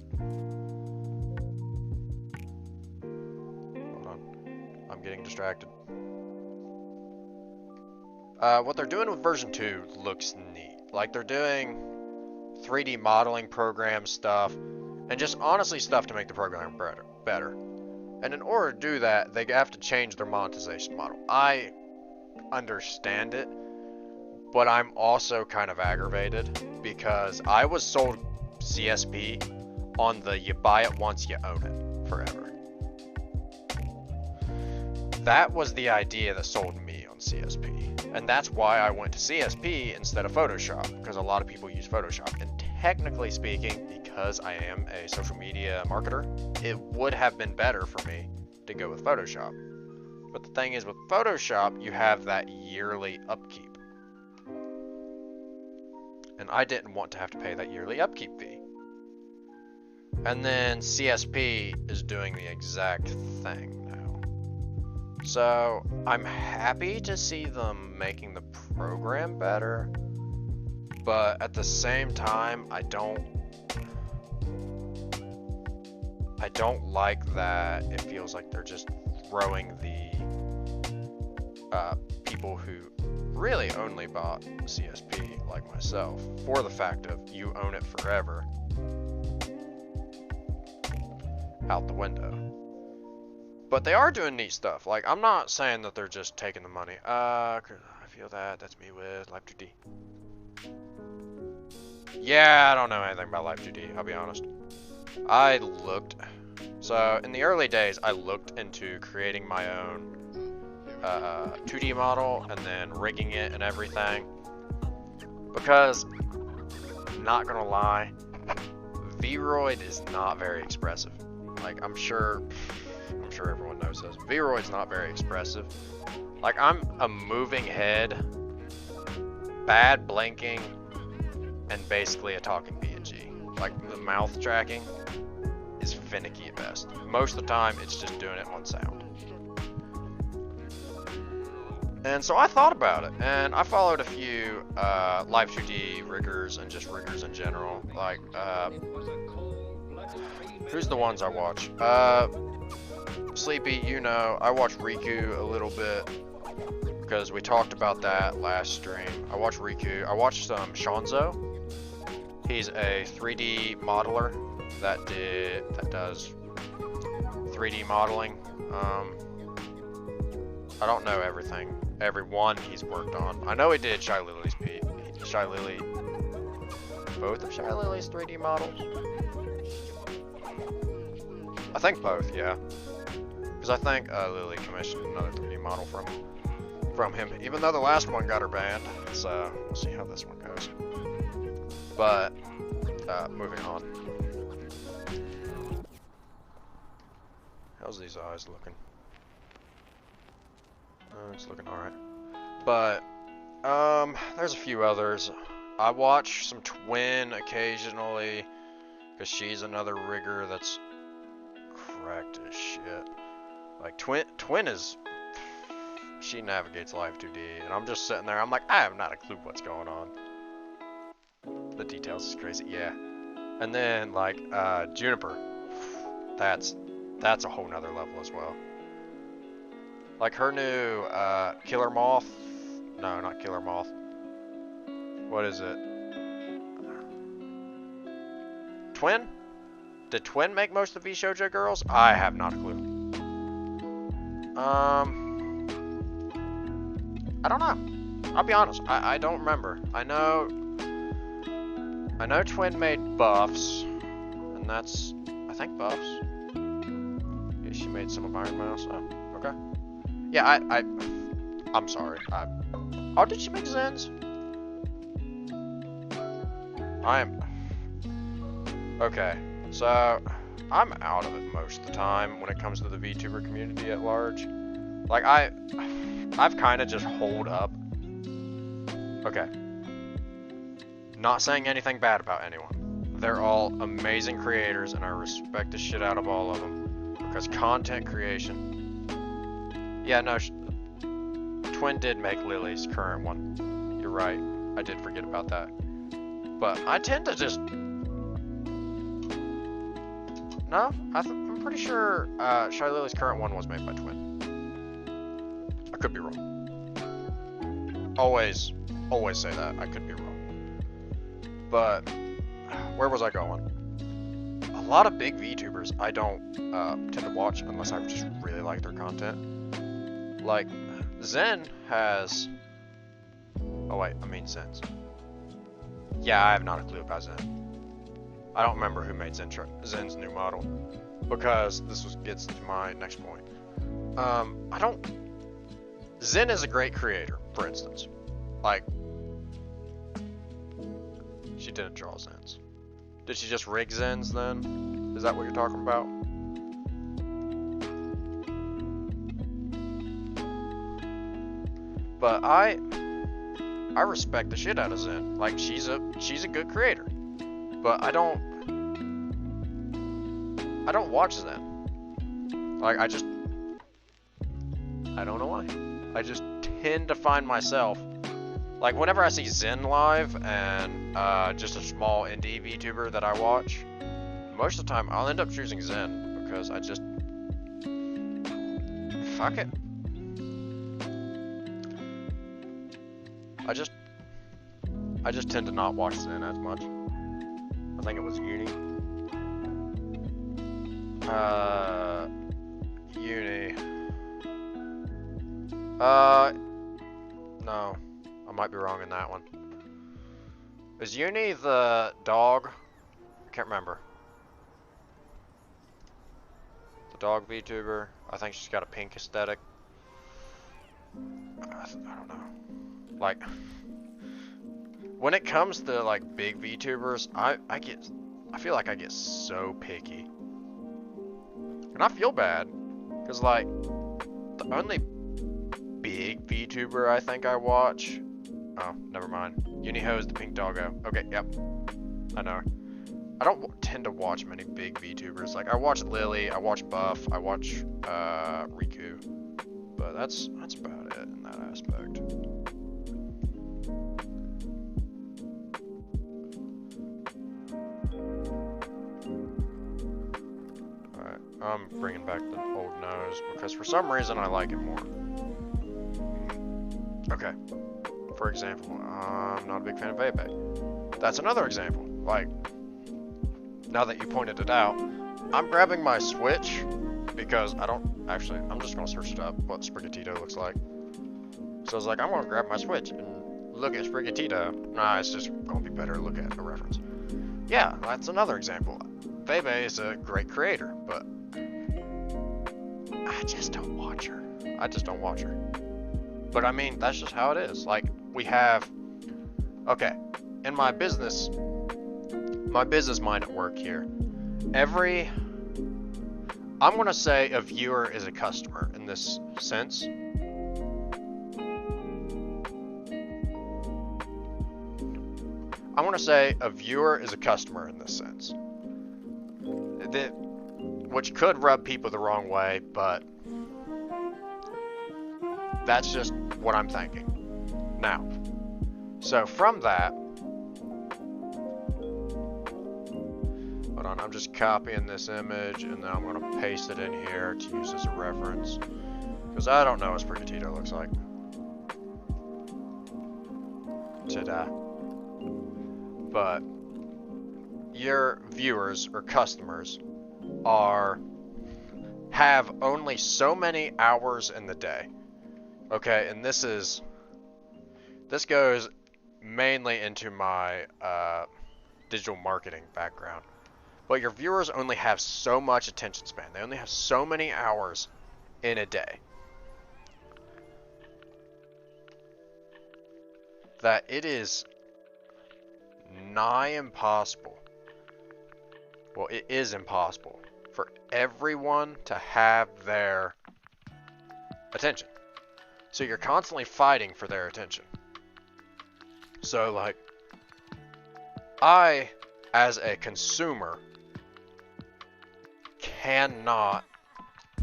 Hold on. I'm getting distracted. What they're doing with version 2 looks neat. Like, they're doing 3D modeling program stuff, and just honestly stuff to make the program better. And in order to do that, they have to change their monetization model. I understand it, but I'm also kind of aggravated, because I was sold CSP on the you buy it once, you own it forever. That was the idea that sold me on CSP. And that's why I went to CSP instead of Photoshop, because a lot of people use Photoshop. And technically speaking, because I am a social media marketer, it would have been better for me to go with Photoshop. But the thing is, with Photoshop, you have that yearly upkeep. And I didn't want to have to pay that yearly upkeep fee. And then CSP is doing the exact thing. So, I'm happy to see them making the program better, but at the same time, I don't like that it feels like they're just throwing the people who really only bought CSP, like myself, for the fact of you own it forever, out the window. But they are doing neat stuff. Like, I'm not saying that they're just taking the money. I feel that's me with Live 2D. Yeah, I don't know anything about Live 2D, I'll be honest. I looked. So, in the early days, I looked into creating my own 2D model and then rigging it and everything. Because, not gonna lie, Vroid is not very expressive. Like, I'm sure everyone knows this. Vroid's not very expressive. Like, I'm a moving head, bad blinking, and basically a talking PNG. Like, the mouth tracking is finicky at best. Most of the time, it's just doing it on sound. And so I thought about it, and I followed a few Live 2D riggers and just riggers in general. Like, who's the ones I watch? Sleepy, you know, I watch Riku a little bit because we talked about that last stream. I watch Riku. I watched some Shanzo. He's a 3D modeler that does 3D modeling. I don't know every one he's worked on. I know he did Shy Lily's both of Shy Lily's 3D models. I think both, yeah. Because I think Lily commissioned another 3D model from him, even though the last one got her banned. So we'll see how this one goes. But moving on. How's these eyes looking? It's looking alright. But there's a few others. I watch some Twin occasionally, because she's another rigger that's cracked as shit. Like Twin is, she navigates Live 2D, and I'm just sitting there. I'm like, I have not a clue what's going on. The details is crazy, yeah. And then like Juniper, that's a whole nother level as well. Like her new Killer Moth. No, not Killer Moth. What is it? Twin? Did Twin make most of the VShojo girls? I have not a clue. I don't know. I'll be honest. I don't remember. I know Twin made buffs, and that's, I think, buffs. Yeah, she made some of Iron Mouse. Oh, okay. Yeah, I'm sorry. Oh, did she make Zens? Okay, so I'm out of it most of the time when it comes to the VTuber community at large. Like I've kind of just holed up. Okay. Not saying anything bad about anyone. They're all amazing creators, and I respect the shit out of all of them, because content creation. Yeah, no. Twin did make Lily's current one. You're right. I did forget about that. But I tend to just... No? I'm pretty sure Shy Lily's current one was made by Twin. I could be wrong. Always say that. I could be wrong. But, where was I going? A lot of big VTubers I don't tend to watch unless I just really like their content. Like, Zen has... Oh wait, I mean Zen's. Yeah, I have not a clue about Zen. I don't remember who made Zen's new model, because this gets to my next point. Zen is a great creator, for instance. Like, she didn't draw Zens. Did she just rig Zens then? Is that what you're talking about? But I respect the shit out of Zen. Like, she's a good creator. But I don't watch Zen. Like, I don't know why. I just tend to find myself, like, whenever I see Zen live and just a small indie VTuber that I watch, most of the time I'll end up choosing Zen, because I just, fuck it. I just tend to not watch Zen as much. I think it was Uni. Uni. No. I might be wrong in that one. Is Uni the dog? I can't remember. The dog VTuber. I think she's got a pink aesthetic. I don't know. Like, when it comes to like big VTubers, I feel like I get so picky. And I feel bad, because like, the only big VTuber I think I watch, oh, never mind. Uniho is the pink doggo. Okay, yep. I know. I don't tend to watch many big VTubers. Like, I watch Lily, I watch Buff, I watch Riku. But that's about it in that aspect. Alright, I'm bringing back the old nose because for some reason I like it more. Okay. For example, I'm not a big fan of Bebe. That's another example. Like, now that you pointed it out, I'm grabbing my Switch because I'm just gonna search it up what Sprigatito looks like. So I was like, I'm gonna grab my Switch and look at Sprigatito. Nah, it's just gonna be better to look at a reference. Yeah, that's another example. Bebe is a great creator, but I just don't watch her. I just don't watch her. But I mean, that's just how it is. Like, we have, okay, in my business mind at work here, I'm gonna say a viewer is a customer in this sense. I'm gonna say a viewer is a customer in this sense. Which could rub people the wrong way, but that's just what I'm thinking. Now, so from that, hold on, I'm just copying this image and then I'm gonna paste it in here to use as a reference. Because I don't know what Sprigatito looks like. Ta-da. But your viewers or customers have only so many hours in the day. Okay, and this goes mainly into my digital marketing background. But your viewers only have so much attention span. They only have so many hours in a day. That it is nigh impossible. Well, it is impossible for everyone to have their attention. So you're constantly fighting for their attention. So, like, I, as a consumer, cannot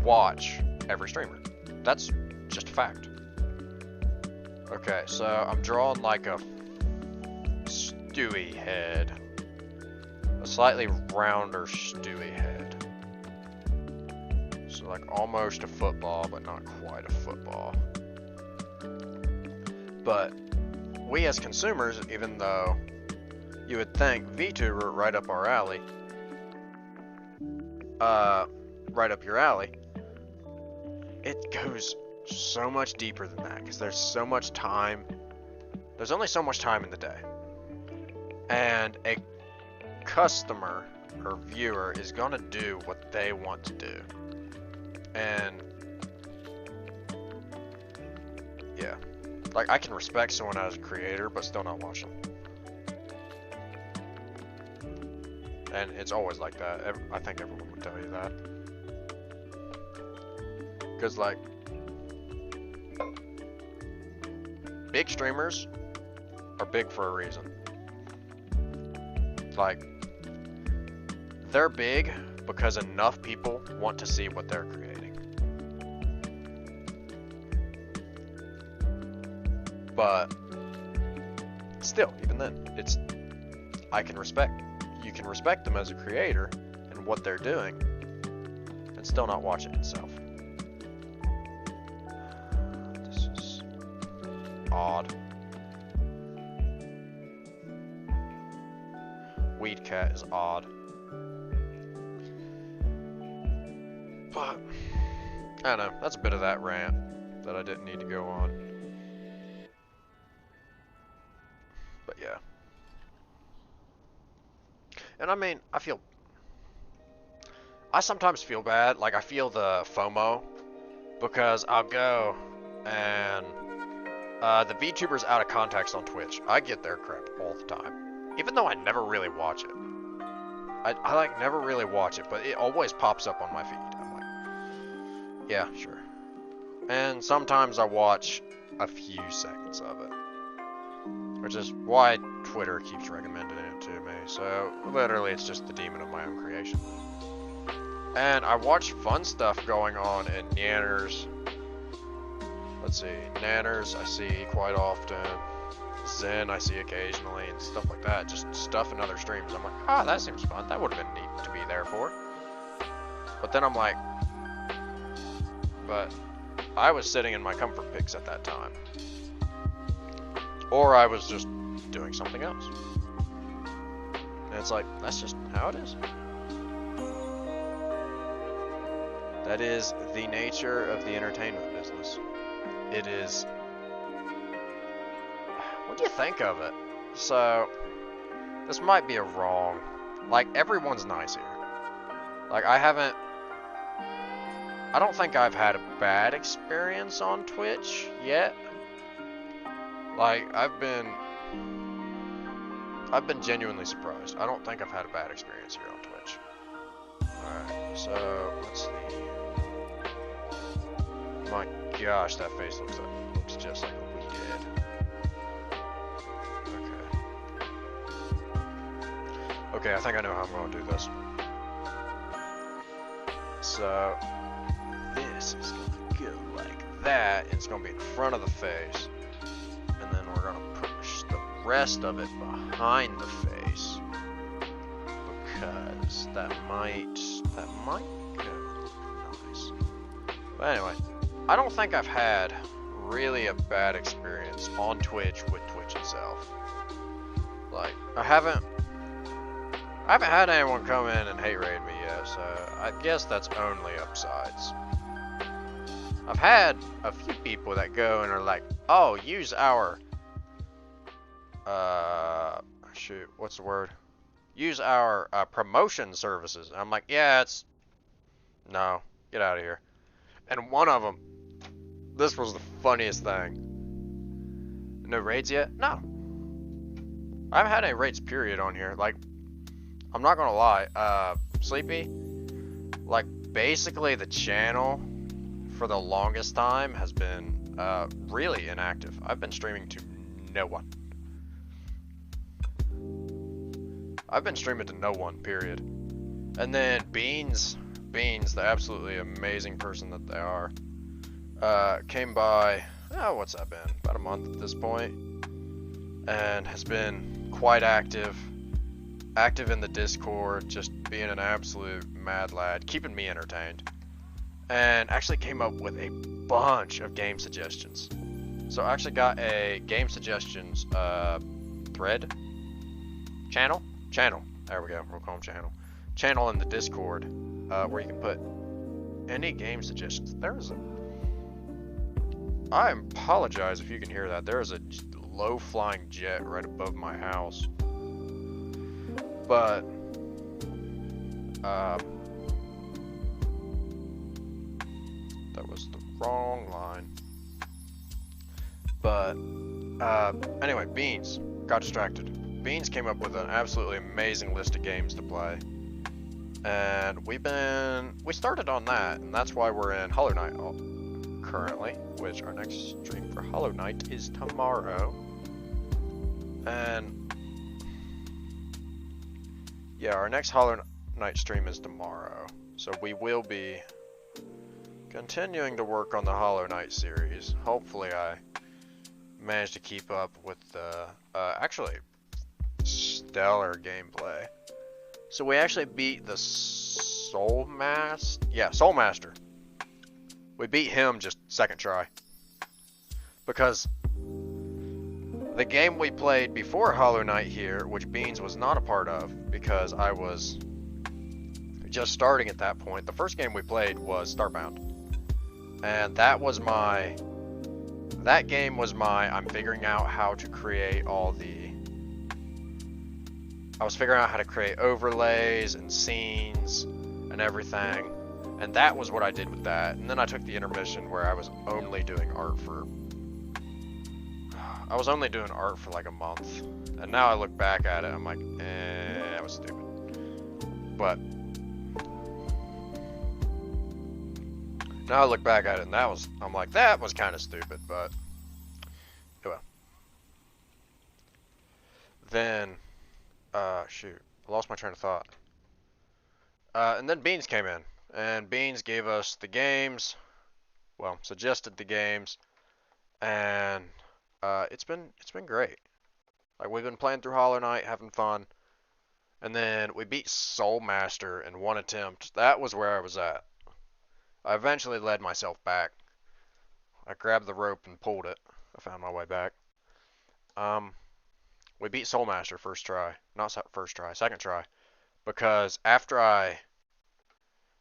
watch every streamer. That's just a fact. Okay, so I'm drawing like a Stewie head. A slightly rounder Stewie head. So like almost a football, but not quite a football. But we as consumers, even though you would think VTuber right up our alley, right up your alley, it goes so much deeper than that because there's so much time. There's only so much time in the day. And a customer or viewer is gonna do what they want to do. And yeah, like I can respect someone as a creator, but still not watch them. And it's always like that. I think everyone would tell you that. Because like, big streamers are big for a reason. Like, they're big because enough people want to see what they're creating. But still, even then, you can respect them as a creator and what they're doing and still not watch it itself. This is odd. Weed Cat is odd. But I don't know, that's a bit of that rant that I didn't need to go on. But yeah. And I mean, I sometimes feel bad, like I feel the FOMO, because I'll go and the VTuber's out of context on Twitch. I get their crap all the time. Even though I never really watch it. I like never really watch it, but it always pops up on my feed. I'm like, yeah, sure. And sometimes I watch a few seconds of it. Which is why Twitter keeps recommending it to me. So, literally, it's just the demon of my own creation. And I watch fun stuff going on in Nanners. Let's see, Nanners I see quite often. Zen I see occasionally and stuff like that. Just stuff in other streams. I'm like, that seems fun. That would have been neat to be there for. But then I'm like, but I was sitting in my comfort picks at that time. Or I was just doing something else. And it's like, that's just how it is. That is the nature of the entertainment business. It is... What do you think of it? So, this might be a wrong... Like, everyone's nice here. Like, I haven't... I don't think I've had a bad experience on Twitch yet. Like, I've been genuinely surprised. I don't think I've had a bad experience here on Twitch. Alright, so let's see. My gosh, that face looks just like a weekend. Okay, I think I know how I'm going to do this. So, this is going to go like that, and it's going to be in front of the face. And then we're going to push the rest of it behind the face. Because that might go nice. But anyway, I don't think I've had really a bad experience on Twitch with Twitch itself. Like, I haven't had anyone come in and hate raid me yet, so I guess that's only upsides. I've had a few people that go and are like, oh, use our, shoot, what's the word? Use our promotion services. And I'm like, yeah, no, get out of here. And one of them, this was the funniest thing. No raids yet? No. I haven't had any raids period on here. Like, I'm not gonna lie, Sleepy, like, basically the channel for the longest time has been really inactive. I've been streaming to no one. I've been streaming to no one, period. And then Beans, the absolutely amazing person that they are, came by, oh, what's that been? About a month at this point, and has been quite active in the Discord, just being an absolute mad lad, keeping me entertained, and actually came up with a bunch of game suggestions. So I actually got a game suggestions thread, channel, there we go, we'll call them channel in the Discord, where you can put any game suggestions. I apologize if you can hear that, there is a low flying jet right above my house. But, that was the wrong line. But, anyway, Beans got distracted. Beans came up with an absolutely amazing list of games to play. And we started on that, and that's why we're in Hollow Knight currently, which our next stream for Hollow Knight is tomorrow. And yeah, our next Hollow Knight stream is tomorrow, so we will be continuing to work on the Hollow Knight series. Hopefully I managed to keep up with the, actually, stellar gameplay. So we actually beat the Soul Master. We beat him just second try. Because the game we played before Hollow Knight here, which Beans was not a part of, because I was just starting at that point. The first game we played was Starbound. And that game was my, I'm figuring out how to create I was figuring out how to create overlays and scenes and everything. And that was what I did with that. And then I took the intermission where I was only doing art for like a month, and now I look back at it, I'm like, that was stupid. But now I look back at it, and I'm like, that was kind of stupid, but well. Then, shoot, I lost my train of thought. And then Beans came in, and Beans gave us the games, well, suggested the games, and it's been great. Like, we've been playing through Hollow Knight, having fun, and then we beat Soul Master in one attempt. That was where I was at. I eventually led myself back. I grabbed the rope and pulled it. I found my way back. We beat Soul Master first try. Not first try, second try. Because after I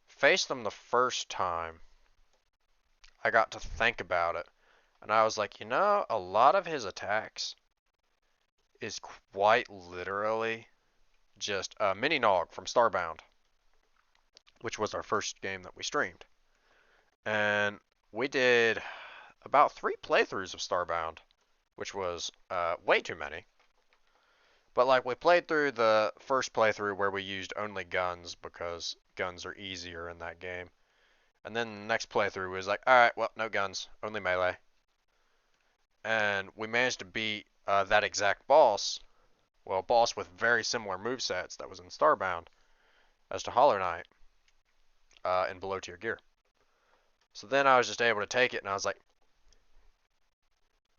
faced them the first time, I got to think about it. And I was like, you know, a lot of his attacks is quite literally just Mini Nog from Starbound, which was our first game that we streamed. And we did about 3 playthroughs of Starbound, which was way too many. But like we played through the first playthrough where we used only guns because guns are easier in that game. And then the next playthrough was like, alright, well, no guns, only melee. And we managed to beat that exact boss, well, a boss with very similar movesets that was in Starbound as to Hollow Knight in below tier gear. So then I was just able to take it and I was like,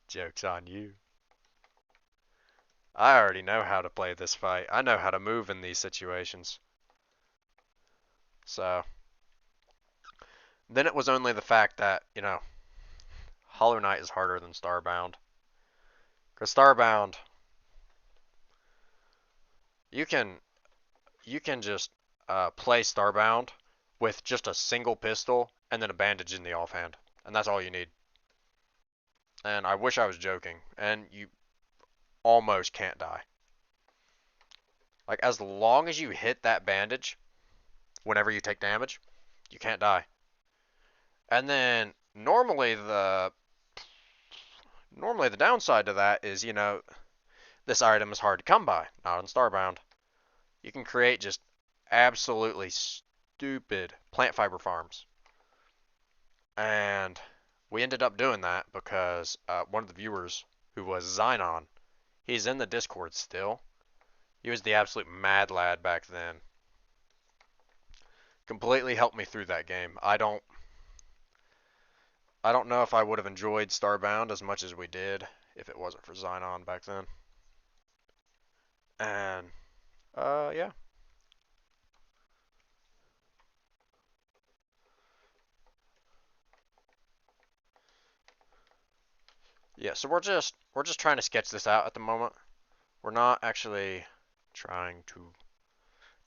joke's on you. I already know how to play this fight. I know how to move in these situations. So then it was only the fact that, you know, Hollow Knight is harder than Starbound. Because Starbound, you can just play Starbound with just a single pistol and then a bandage in the offhand, and that's all you need. And I wish I was joking, and you almost can't die. Like as long as you hit that bandage, whenever you take damage, you can't die. And then normally the downside to that is, you know, this item is hard to come by, not in Starbound. You can create just absolutely stupid plant fiber farms. And we ended up doing that because one of the viewers, who was Xynon, he's in the Discord still. He was the absolute mad lad back then. Completely helped me through that game. I don't know if I would have enjoyed Starbound as much as we did if it wasn't for Xynon back then. And yeah. Yeah, so we're just trying to sketch this out at the moment. We're not actually trying to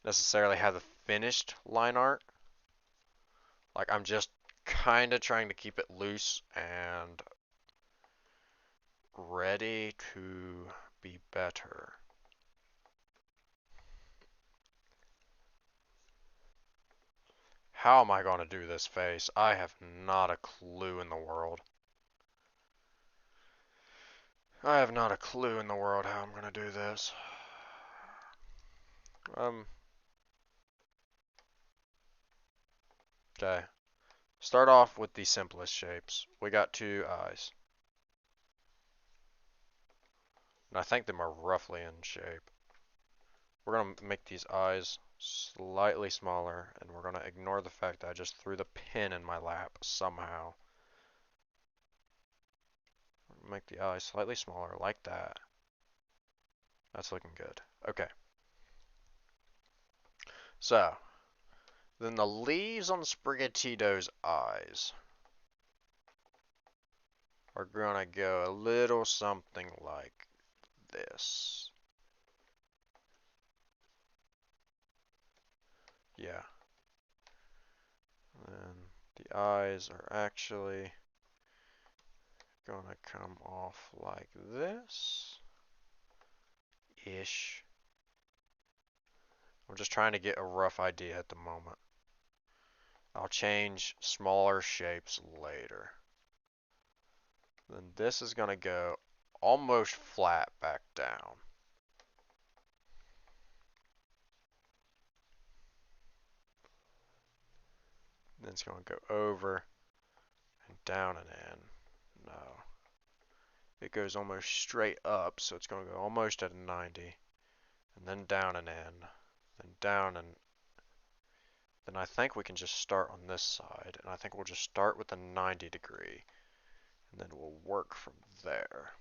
necessarily have the finished line art. Like I'm just kind of trying to keep it loose and ready to be better. How am I going to do this face? I have not a clue in the world. I have not a clue in the world how I'm going to do this. Okay. Start off with the simplest shapes. We got 2 eyes. And I think them are roughly in shape. We're going to make these eyes slightly smaller, and we're going to ignore the fact that I just threw the pin in my lap somehow. Make the eyes slightly smaller, like that. That's looking good. Okay. So, then the leaves on Sprigatito's eyes are going to go a little something like this. Yeah. And the eyes are actually going to come off like this. Ish. I'm just trying to get a rough idea at the moment. I'll change smaller shapes later. Then this is going to go almost flat back down. Then it's going to go over and down and in. No. It goes almost straight up, so it's going to go almost at a 90. And then down and in. Then down and... Then I think we can just start on this side. And I think we'll just start with the 90 degree. And then we'll work from there.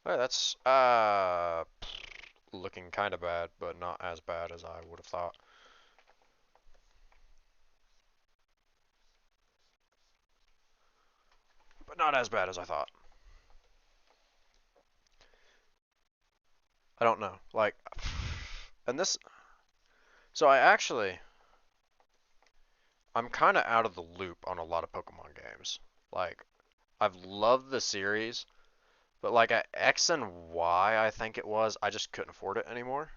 Alright, that's looking kind of bad, but not as bad as I would have thought. But not as bad as I thought. I don't know. Like, and this... So I'm kind of out of the loop on a lot of Pokemon games. Like, I've loved the series, But like at X and Y, I think it was, I just couldn't afford it anymore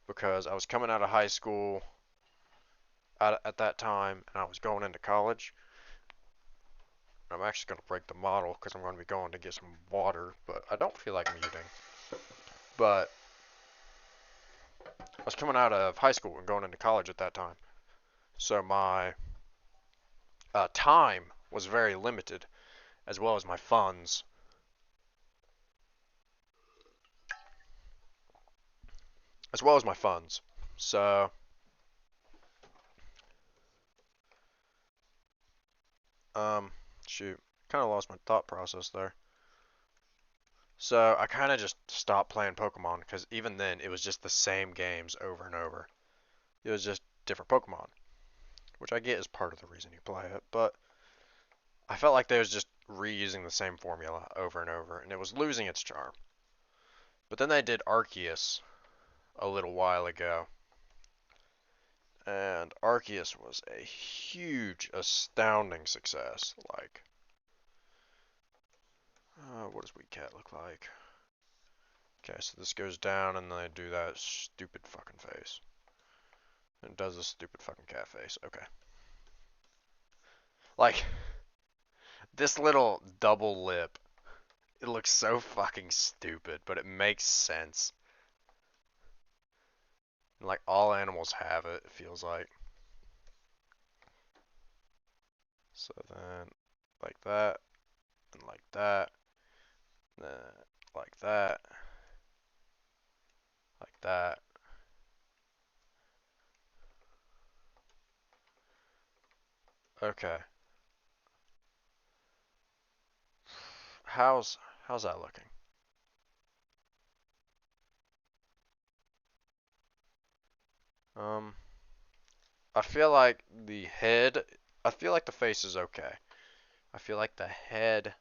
because I was coming out of high school at that time and I was going into college. I'm actually going to break the model because I'm going to be going to get some water, but I don't feel like muting. But I was coming out of high school and going into college at that time. So my time was very limited, as well as my funds. As well as my funds. So, shoot, kind of lost my thought process there. So I kind of just stopped playing Pokemon because even then it was just the same games over and over. It was just different Pokemon, which I get is part of the reason you play it, but I felt like they was just reusing the same formula over and over, and it was losing its charm. But then they did Arceus a little while ago, and Arceus was a huge, astounding success. Like, what does Weedcat look like? Okay, so this goes down, and then they do that stupid fucking face. It does a stupid fucking cat face. Okay. Like, this little double lip, it looks so fucking stupid, but it makes sense. Like, all animals have it, it feels like. So then, like that, and like that, then like that, like that. Okay. How's that looking? Um, I feel like the head, I feel like the face is okay. I feel like the head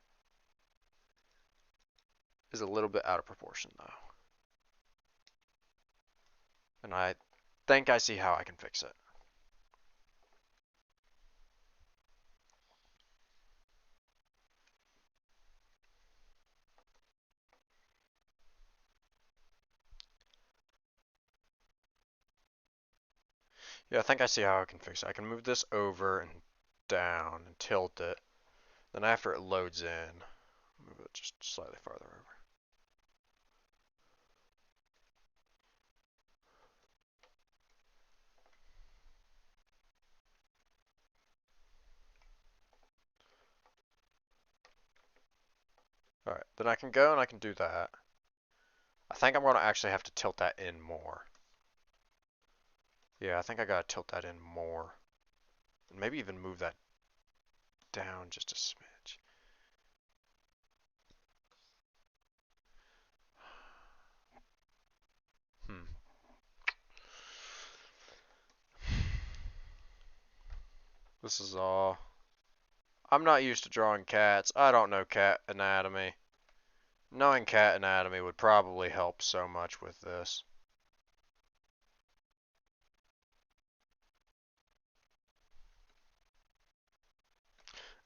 is a little bit out of proportion though. And I think I see how I can fix it. Yeah, I think I see how I can fix it. I can move this over and down and tilt it. Then after it loads in, move it just slightly farther over. Alright, then I can go and I can do that. I think I'm going to actually have to tilt that in more. Yeah, I think I gotta tilt that in more. And maybe even move that down just a smidge. Hmm. This is all. I'm not used to drawing cats. I don't know cat anatomy. Knowing cat anatomy would probably help so much with this.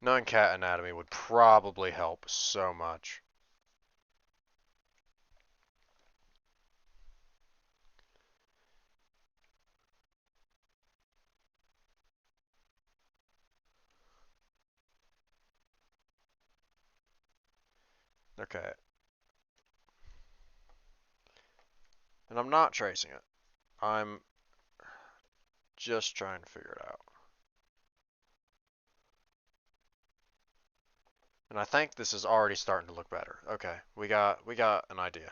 Knowing cat anatomy would probably help so much. Okay. And I'm not tracing it. I'm just trying to figure it out. And I think this is already starting to look better. Okay, we got an idea.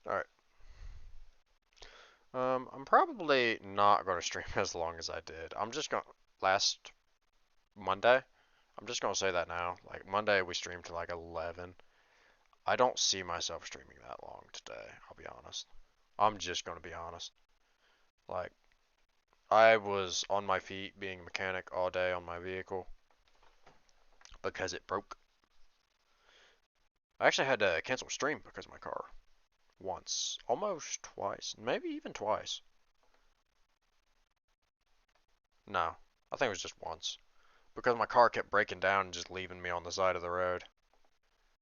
Alright. I'm probably not going to stream as long as I did. I'm just going to, last Monday, I'm just going to say that now. Like, Monday we streamed to like 11. I don't see myself streaming that long today, I'll be honest. I'm just gonna be honest. Like, I was on my feet being a mechanic all day on my vehicle because it broke. I actually had to cancel a stream because of my car. Once. Almost twice. Maybe even twice. No. I think it was just once. Because my car kept breaking down and just leaving me on the side of the road.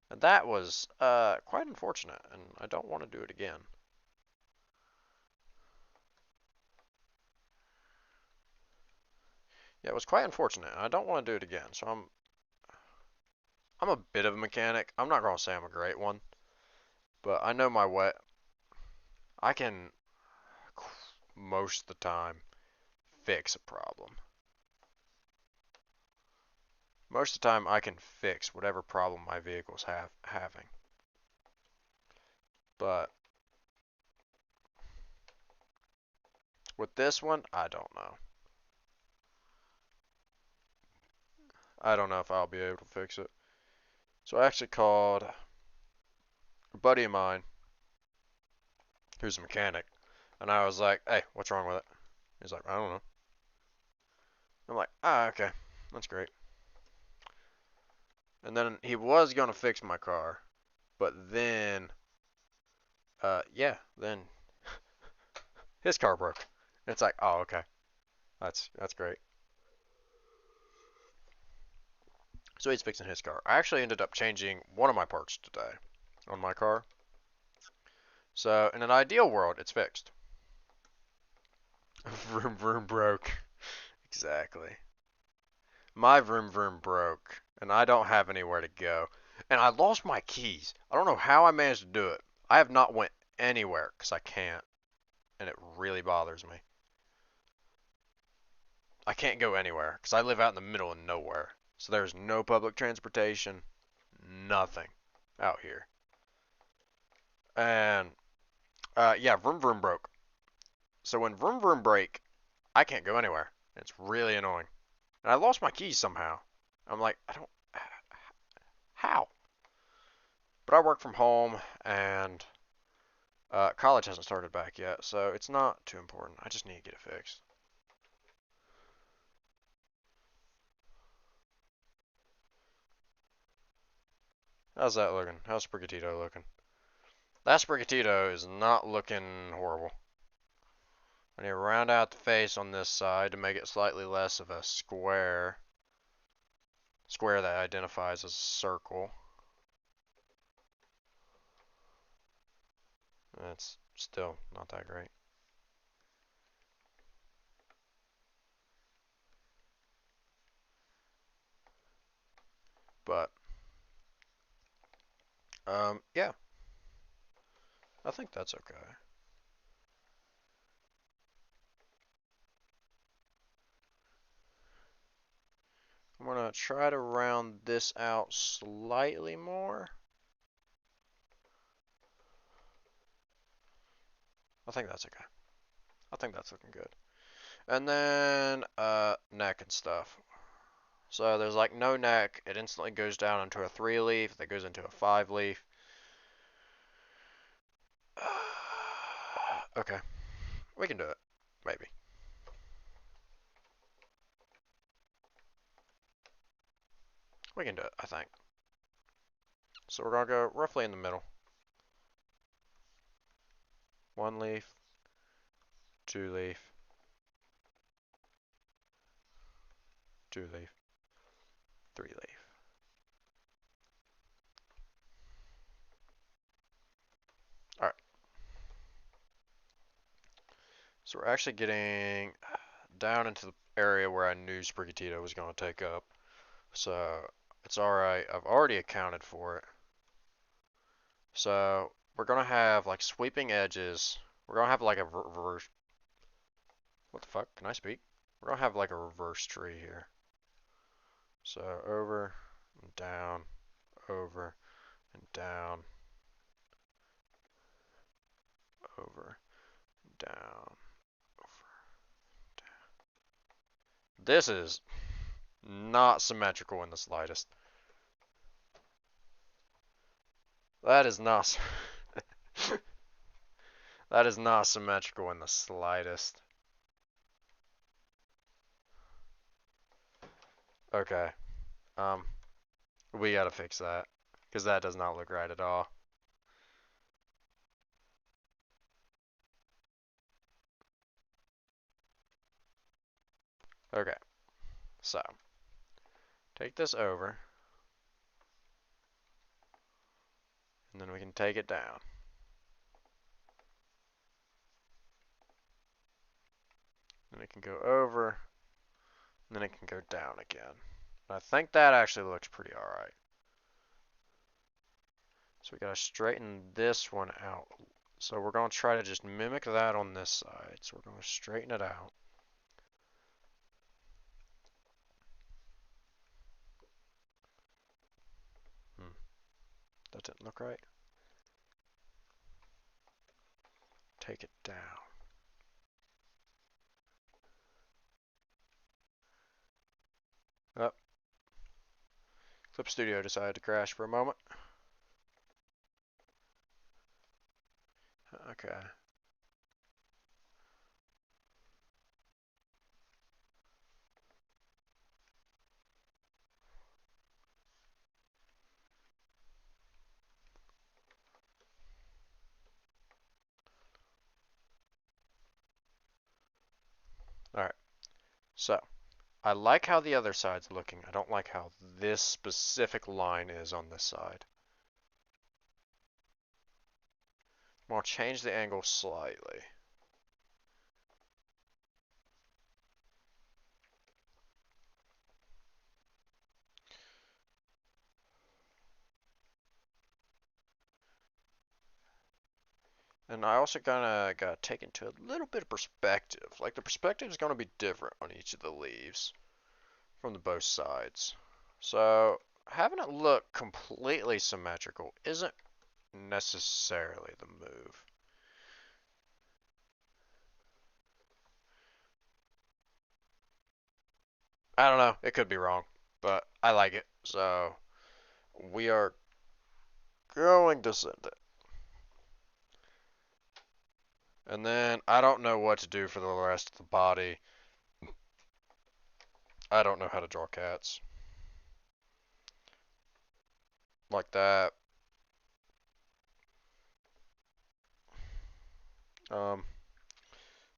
And that was quite unfortunate, and I don't want to do it again. Yeah, it was quite unfortunate, and I don't want to do it again. So I'm a bit of a mechanic. I'm not gonna say I'm a great one, but I know my way. I can most of the time fix a problem. Most of the time I can fix whatever problem my vehicle's having. But with this one, I don't know. I don't know if I'll be able to fix it. So I actually called a buddy of mine who's a mechanic, and I was like, "Hey, what's wrong with it?" He's like, "I don't know." I'm like, "Ah, okay, that's great." And then he was gonna fix my car, but then, then his car broke. It's like, oh, okay, that's great. So he's fixing his car. I actually ended up changing one of my parts today on my car. So in an ideal world, it's fixed. Vroom vroom broke. Exactly. My vroom vroom broke, and I don't have anywhere to go. And I lost my keys. I don't know how I managed to do it. I have not went anywhere because I can't, and it really bothers me. I can't go anywhere because I live out in the middle of nowhere. So there's no public transportation, nothing out here. And yeah, vroom vroom broke. So when vroom vroom break, I can't go anywhere. It's really annoying. And I lost my keys somehow. I'm like, I don't, how? But I work from home, and college hasn't started back yet, so it's not too important. I just need to get it fixed. How's that looking? How's Sprigatito looking? That Sprigatito is not looking horrible. I need to round out the face on this side to make it slightly less of a square. Square that identifies as a circle. That's still not that great. But, yeah. I think that's okay. I'm gonna try to round this out slightly more. I think that's okay. I think that's looking good. And then, neck and stuff. So there's like no neck. It instantly goes down into a 3 leaf. That goes into a 5 leaf. Okay. We can do it. Maybe. We can do it, I think. So we're gonna go roughly in the middle. 1 leaf. 2 leaf. 2 leaf. 3 leaf. Alright. So we're actually getting down into the area where I knew Sprigatito was going to take up. So it's alright. I've already accounted for it. So we're going to have like sweeping edges. We're going to have like a reverse. What the fuck? Can I speak? We're going to have like a reverse tree here. So over and down, over and down, over and down, over and down. This is not symmetrical in the slightest. That is not. That is not symmetrical in the slightest. Okay. Um, we gotta fix that. Because that does not look right at all. Okay. So, take this over. And then we can take it down. Then it can go over. And then it can go down again. And I think that actually looks pretty alright. So we gotta straighten this one out. So we're gonna try to just mimic that on this side. So we're gonna straighten it out. That didn't look right. Take it down. Oh. Clip Studio decided to crash for a moment. Okay. Alright. So, I like how the other side's looking. I don't like how this specific line is on this side. I'll change the angle slightly. And I also gotta take into a little bit of perspective. Like the perspective is gonna be different on each of the leaves from the both sides. So having it look completely symmetrical isn't necessarily the move. I don't know, it could be wrong, but I like it. So we are going to send it. And then I don't know what to do for the rest of the body. I don't know how to draw cats. Like that. Um,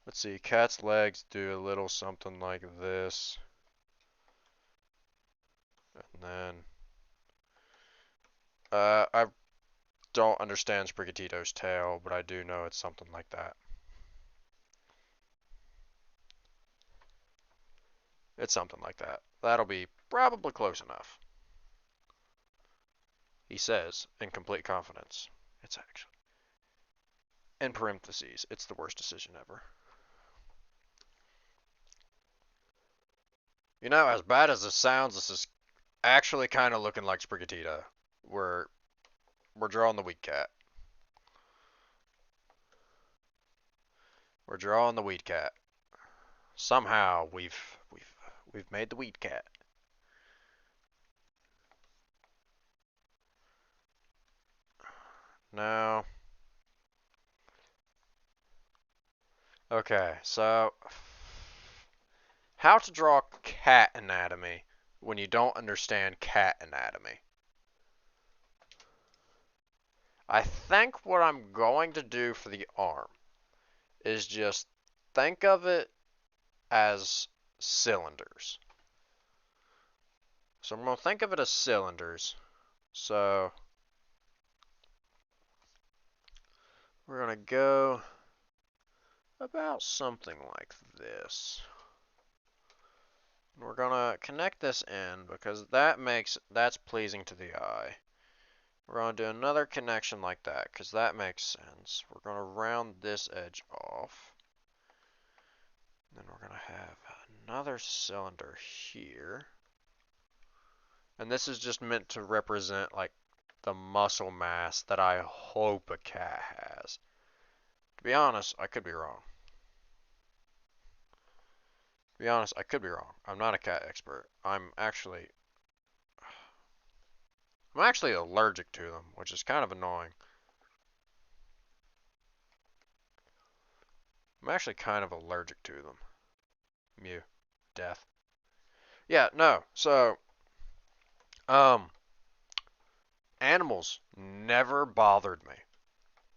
let's see, cat's legs do a little something like this. And then, I don't understand Sprigatito's tail, but I do know it's something like that. It's something like that. That'll be probably close enough. He says, in complete confidence. It's actually, in parentheses, it's the worst decision ever. You know, as bad as this sounds, this is actually kind of looking like Sprigatito. We're drawing the weed cat. We're drawing the weed cat. Somehow we've made the weed cat. No. Okay, so how to draw cat anatomy when you don't understand cat anatomy. I think what I'm going to do for the arm is just think of it as cylinders. So I'm going to think of it as cylinders. So we're going to go about something like this. We're going to connect this in because that's pleasing to the eye. We're going to do another connection like that because that makes sense. We're going to round this edge off. Then we're going to have another cylinder here. And this is just meant to represent like the muscle mass that I hope a cat has. To be honest, I could be wrong. To be honest, I could be wrong. I'm not a cat expert. I'm actually allergic to them, which is kind of annoying. I'm actually kind of allergic to them. Mew. Death. Yeah, no. So, um, animals never bothered me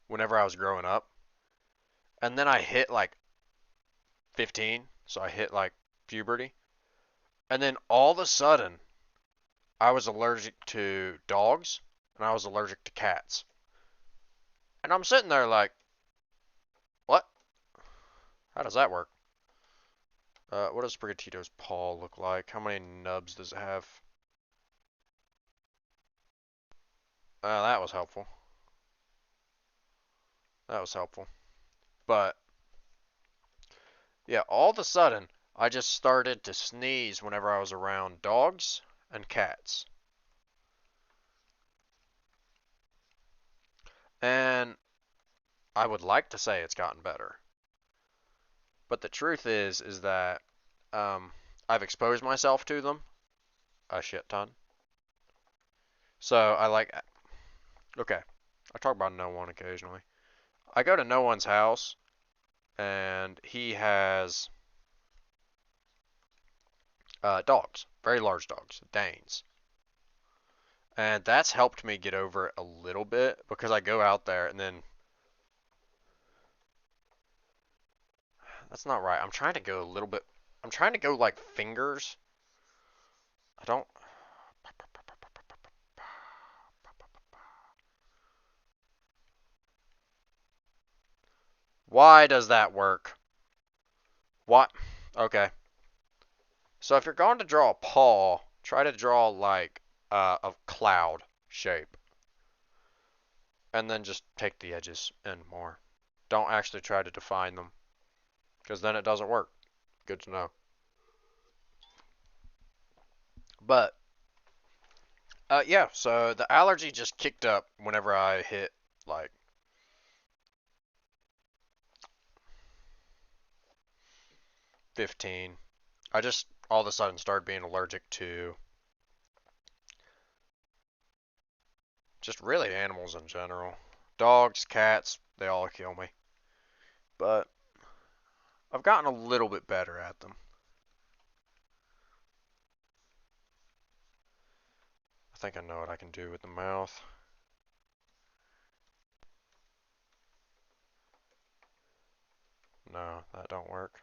whenever I was growing up. And then I hit like 15, so I hit like puberty. And then all of a sudden, I was allergic to dogs and I was allergic to cats. And I'm sitting there like, what? How does that work? What does Sprigatito's paw look like? How many nubs does it have? That was helpful. That was helpful. But, yeah, all of a sudden, I just started to sneeze whenever I was around dogs and cats. And I would like to say it's gotten better. But the truth is that um, I've exposed myself to them a shit ton. So I like, okay, I talk about no one occasionally. I go to no one's house and he has dogs, very large dogs, Danes. And that's helped me get over it a little bit because I go out there and then that's not right. I'm trying to go a little bit. I'm trying to go like fingers. I don't. Why does that work? What? Okay. So if you're going to draw a paw, try to draw like a cloud shape. And then just take the edges in more. Don't actually try to define them, because then it doesn't work. Good to know. But, yeah, so the allergy just kicked up whenever I hit, like, 15. I just all of a sudden started being allergic to just really animals in general. Dogs, cats, they all kill me. But I've gotten a little bit better at them. I think I know what I can do with the mouth. No, that don't work.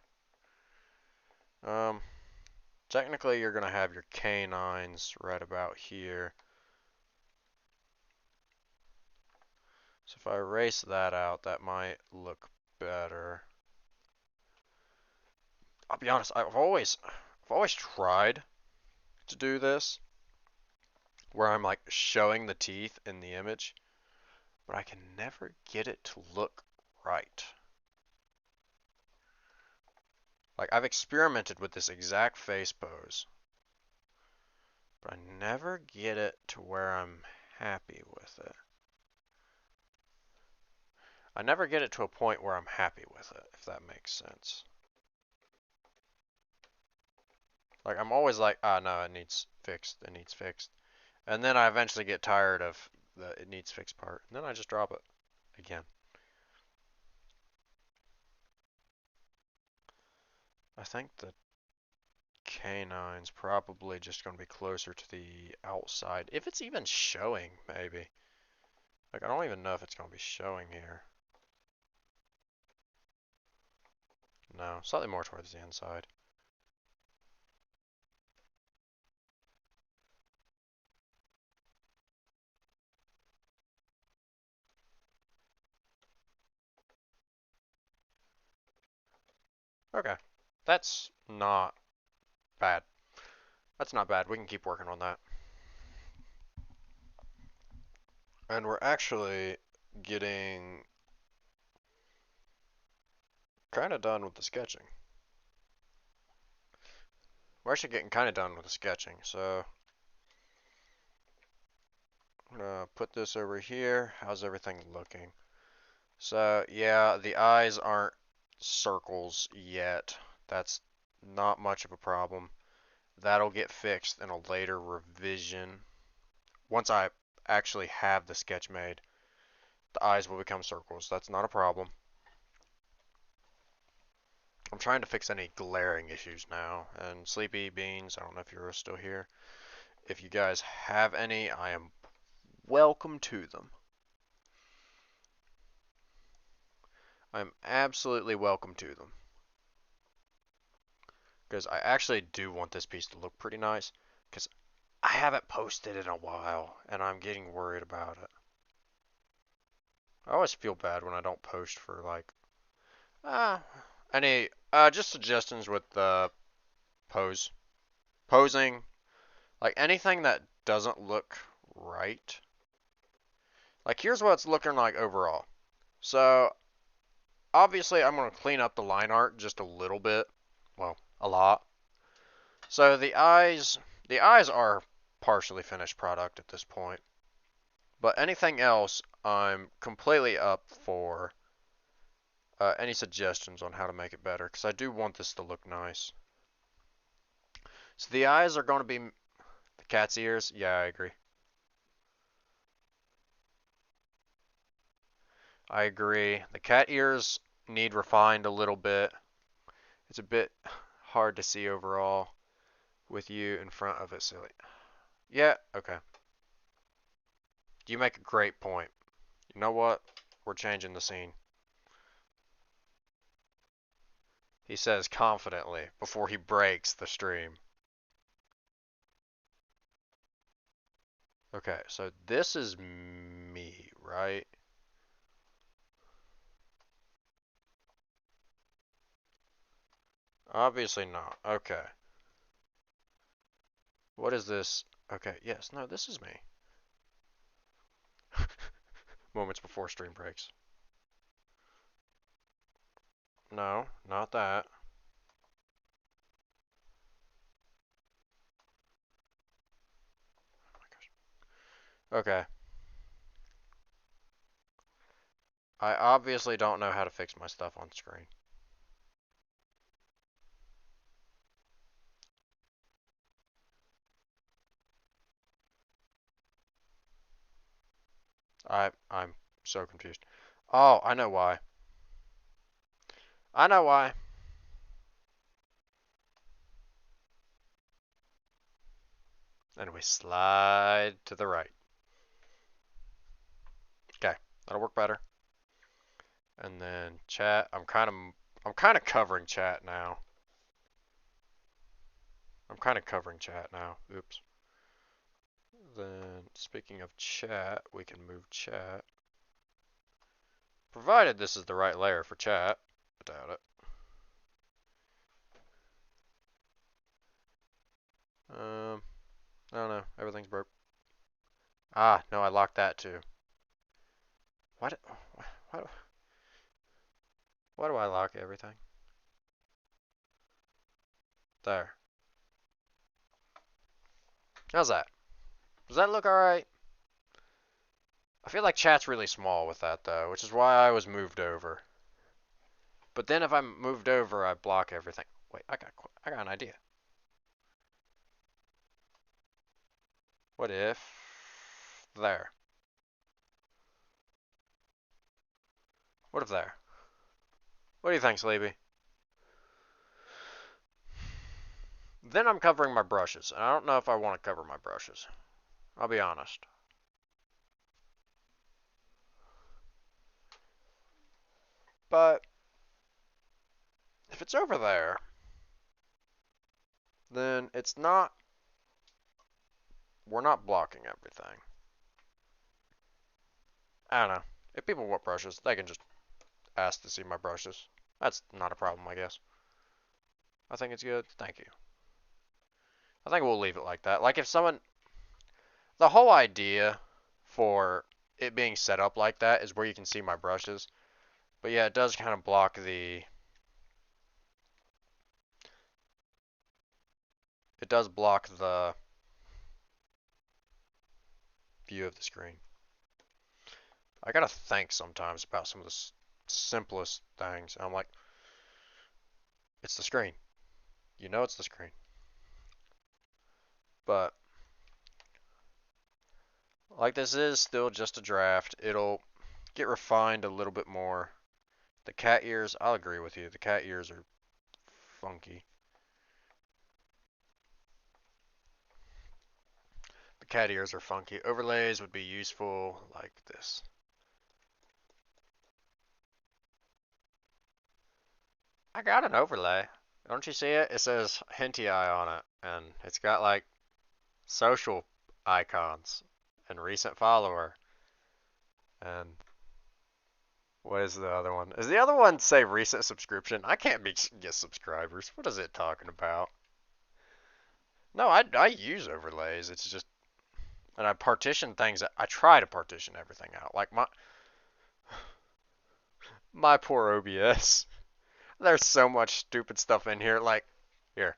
Um, Technically you're gonna have your canines right about here. So if I erase that out, that might look better. I'll be honest, I've always tried to do this, where I'm like showing the teeth in the image, but I can never get it to look right. Like I've experimented with this exact face pose, but I never get it to where I'm happy with it. I never get it to a point where I'm happy with it, if that makes sense. Like I'm always like, ah, no, it needs fixed, it needs fixed. And then I eventually get tired of the it needs fixed part, and then I just drop it again. I think the canine's probably just going to be closer to the outside. If it's even showing, maybe. Like, I don't even know if it's going to be showing here. No, slightly more towards the inside. Okay. That's not bad. That's not bad. We can keep working on that. And we're actually getting kind of done with the sketching. We're actually getting kind of done with the sketching, so I'm gonna put this over here. How's everything looking? So, yeah, the eyes aren't circles yet. That's not much of a problem. That'll get fixed in a later revision. Once I actually have the sketch made, the eyes will become circles. That's not a problem. I'm trying to fix any glaring issues now. And Sleepy Beans, I don't know if you're still here. If you guys have any, I am welcome to them. I'm absolutely welcome to them. Because I actually do want this piece to look pretty nice. Because I haven't posted in a while, and I'm getting worried about it. I always feel bad when I don't post for like, any, just suggestions with the posing, like anything that doesn't look right. Like here's what it's looking like overall. So obviously I'm going to clean up the line art just a little bit, well, a lot. So the eyes are partially finished product at this point. But anything else, I'm completely up for any suggestions on how to make it better, because I do want this to look nice. So the eyes are going to be the cat's ears. Yeah, I agree. I agree. The cat ears need refined a little bit. It's a bit hard to see overall with you in front of it, silly. Yeah, okay. You make a great point. You know what? We're changing the scene. He says confidently before he breaks the stream. Okay, so this is me, right? Obviously not. Okay. What is this? Okay, yes, no, this is me. Moments before stream breaks. No, not that. Oh my gosh. Okay. I obviously don't know how to fix my stuff on screen. I'm so confused. Oh, I know why. I know why. And we slide to the right. Okay, that'll work better. And then chat, I'm kind of covering chat now. I'm kind of covering chat now. Oops. Then speaking of chat, we can move chat. Provided this is the right layer for chat. I doubt it. I don't know. Everything's broke. Ah, no, I locked that too. Why do, why do, why do I lock everything? There. How's that? Does that look alright? I feel like chat's really small with that though, which is why I was moved over. But then if I'm moved over, I block everything. Wait, I got an idea. What if there? What if there? What do you think, Sleepy? Then I'm covering my brushes, and I don't know if I want to cover my brushes. I'll be honest. But if it's over there, then it's not, we're not blocking everything. I don't know. If people want brushes, they can just ask to see my brushes. That's not a problem, I guess. I think it's good. Thank you. I think we'll leave it like that. Like if someone, the whole idea for it being set up like that is where you can see my brushes. But yeah, it does kind of block the, it does block the view of the screen. I gotta think sometimes about some of the simplest things. I'm like, it's the screen. You know it's the screen. But like this is still just a draft. It'll get refined a little bit more. The cat ears, I'll agree with you. The cat ears are funky. The cat ears are funky. Overlays would be useful like this. I got an overlay. Don't you see it? It says Henty Eye on it, and it's got like social icons and recent follower. And what is the other one? Is the other one say recent subscription? I can't get subscribers. What is it talking about? No, I use overlays. It's just, and I partition things. I try to partition everything out. Like my poor OBS. There's so much stupid stuff in here. Like, here,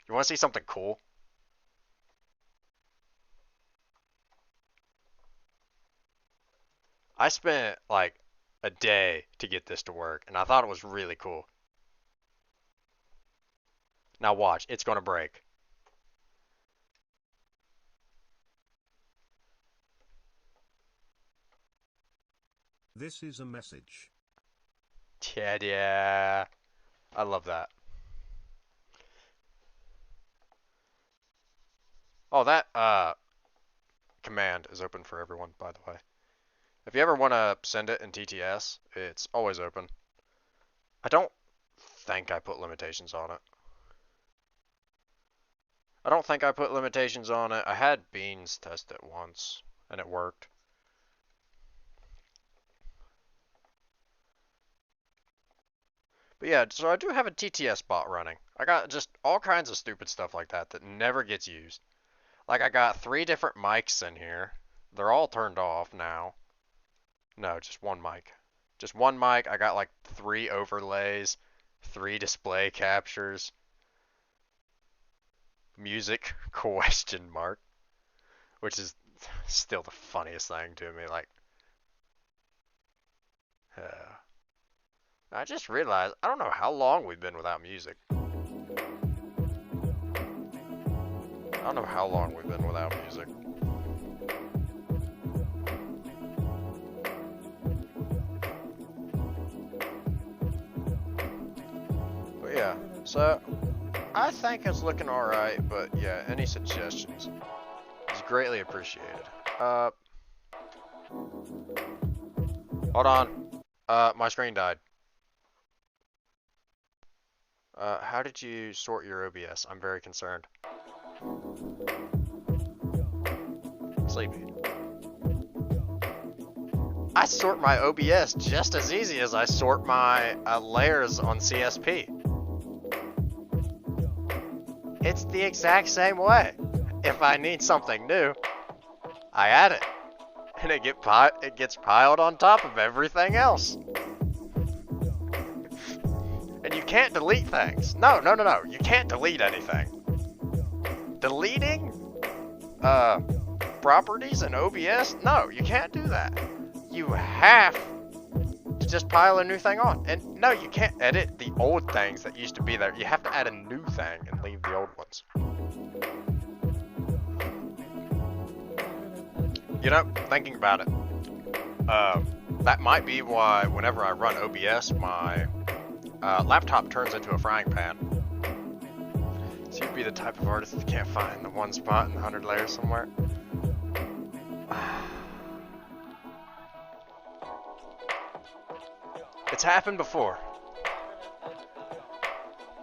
you want to see something cool? I spent like a day to get this to work, and I thought it was really cool. Now watch, it's gonna break. This is a message. Yeah, I love that. Oh, that command is open for everyone, by the way. If you ever want to send it in TTS, it's always open. I don't think I put limitations on it. I don't think I put limitations on it. I had Beans test it once, and it worked. But yeah, so I do have a TTS bot running. I got just all kinds of stupid stuff like that that never gets used. Like I got 3 different mics in here. They're all turned off now. No, just one mic. Just one mic. I got like 3 overlays, 3 display captures. Music question mark, which is still the funniest thing to me. Like, I just realized I don't know how long we've been without music. I don't know how long we've been without music. But yeah, so I think it's looking alright, but yeah, any suggestions is greatly appreciated. Hold on. My screen died. How did you sort your OBS? I'm very concerned. Sleepy. I sort my OBS just as easy as I sort my layers on CSP. It's the exact same way. If I need something new, I add it. And it gets piled on top of everything else. And you can't delete things. No. You can't delete anything. Deleting properties in OBS? No, you can't do that. You have to just pile a new thing on. And no, you can't edit the old things that used to be there. You have to add a new thing and leave the old ones. You know, thinking about it, that might be why whenever I run OBS, my laptop turns into a frying pan. So you'd be the type of artist that can't find the one spot in the 100 layers somewhere. It's happened before.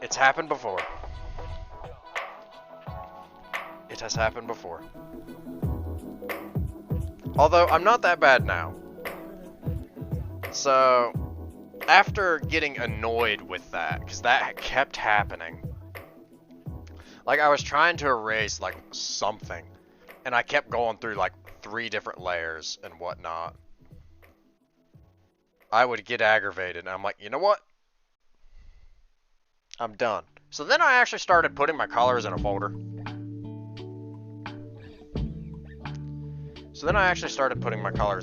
It's happened before. It has happened before. Although, I'm not that bad now. So, after getting annoyed with that, because that kept happening, like I was trying to erase like something, and I kept going through like 3 different layers and whatnot, I would get aggravated, and I'm like, you know what? I'm done. So then I actually started putting my colors in a folder. Then I actually started putting colors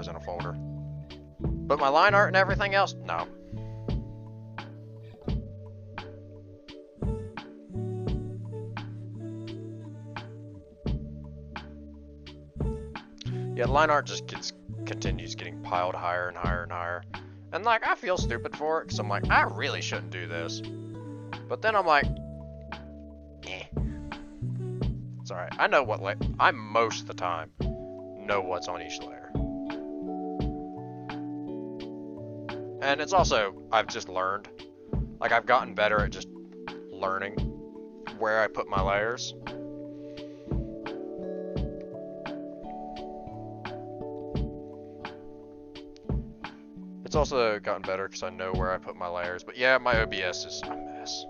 in a folder. But my line art and everything else, no. Yeah, line art just continues getting piled higher and higher and higher. And like, I feel stupid for it, because I'm like, I really shouldn't do this. But then I'm like, eh. It's alright. I know what I most of the time know what's on each layer. And it's also, I've just learned. Like, I've gotten better at just learning where I put my layers. It's also gotten better because I know where I put my layers. But yeah, my OBS is a mess.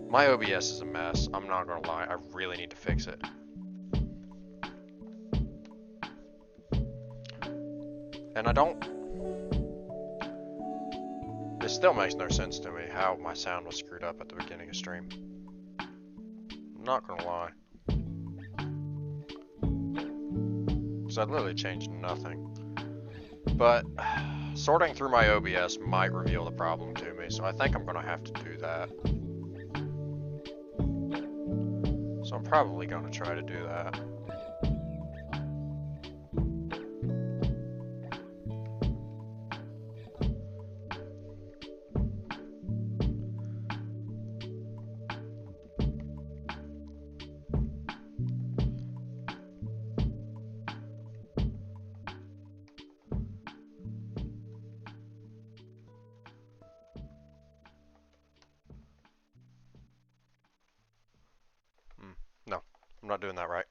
My OBS is a mess. I'm not gonna lie. I really need to fix it. And I don't... It still makes no sense to me how my sound was screwed up at the beginning of stream. I'm not gonna lie. Because I literally changed nothing. But sorting through my OBS might reveal the problem to me, so I think I'm gonna have to do that. So I'm probably gonna try to do that. No, I'm not doing that right.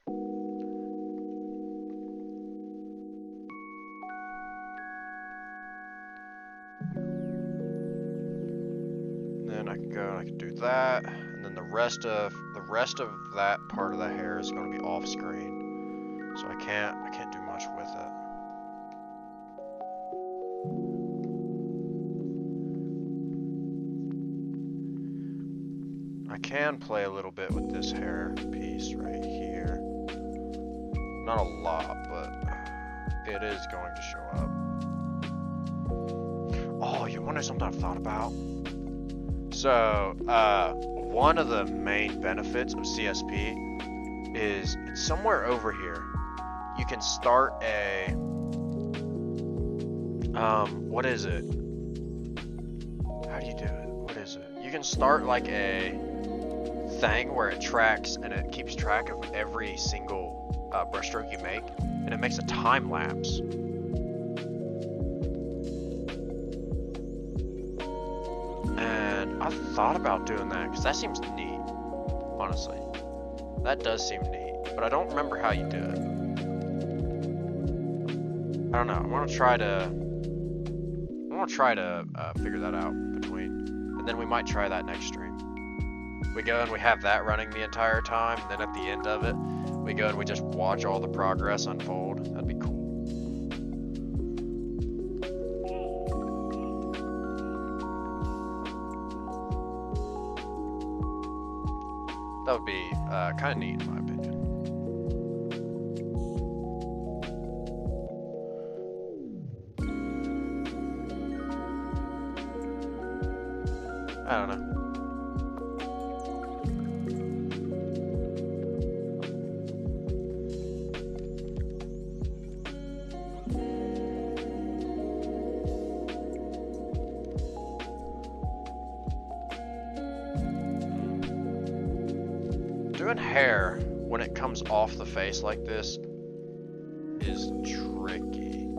Then I can go and I can do that, and then the rest of that part of the hair is going to be off screen, so I can't do much with it. I can play a little bit with this hair piece right here. Not a lot, but it is going to show up. Oh, you wonder something I've thought about? So, one of the main benefits of CSP is it's somewhere over here. You can start a, what is it? How do you do it? What is it? You can start like a thing where it tracks and it keeps track of every single brushstroke you make, and it makes a time lapse. I've thought about doing that because that seems neat, honestly. That does seem neat, but I don't remember how you do it. I don't know. I want to try to figure that out between, and then we might try that next stream. We go and we have that running the entire time, and then at the end of it, we go and we just watch all the progress unfold. That'd be cool. That would be kind of neat, in my opinion. I don't know. Doing hair when it comes off the face like this is tricky.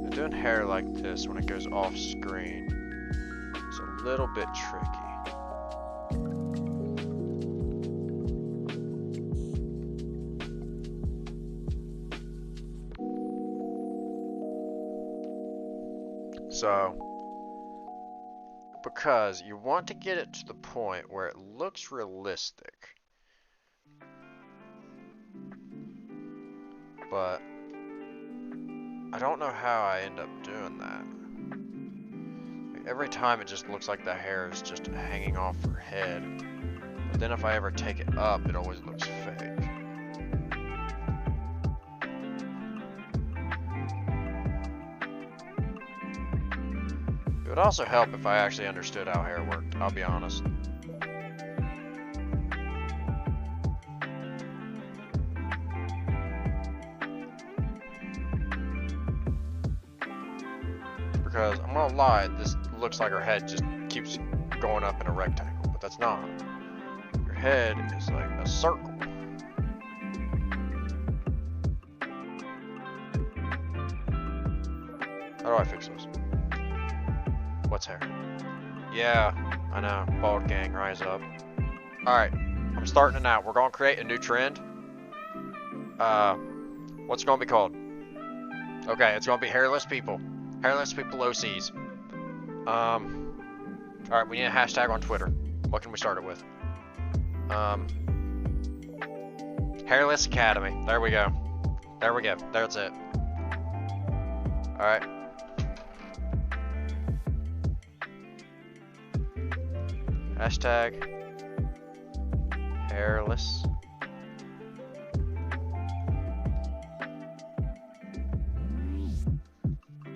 And doing hair like this when it goes off screen is a little bit tricky. So, because you want to get it to the point where it looks realistic, but I don't know how I end up doing that. Like, every time it just looks like the hair is just hanging off her head, but then if I ever take it up, it always looks fake. would also help if I actually understood how hair worked, I'll be honest. Because, I'm gonna lie, this looks like her head just keeps going up in a rectangle, but that's not. Your head is like a circle. How do I fix this? What's hair? Yeah, I know. Bald gang, rise up. Alright, I'm starting it now. We're gonna create a new trend. What's it gonna be called? Okay, it's gonna be hairless people. Hairless people OCs. Alright, we need a hashtag on Twitter. What can we start it with? Hairless Academy. There we go. There we go. That's it. Alright. Hashtag hairless.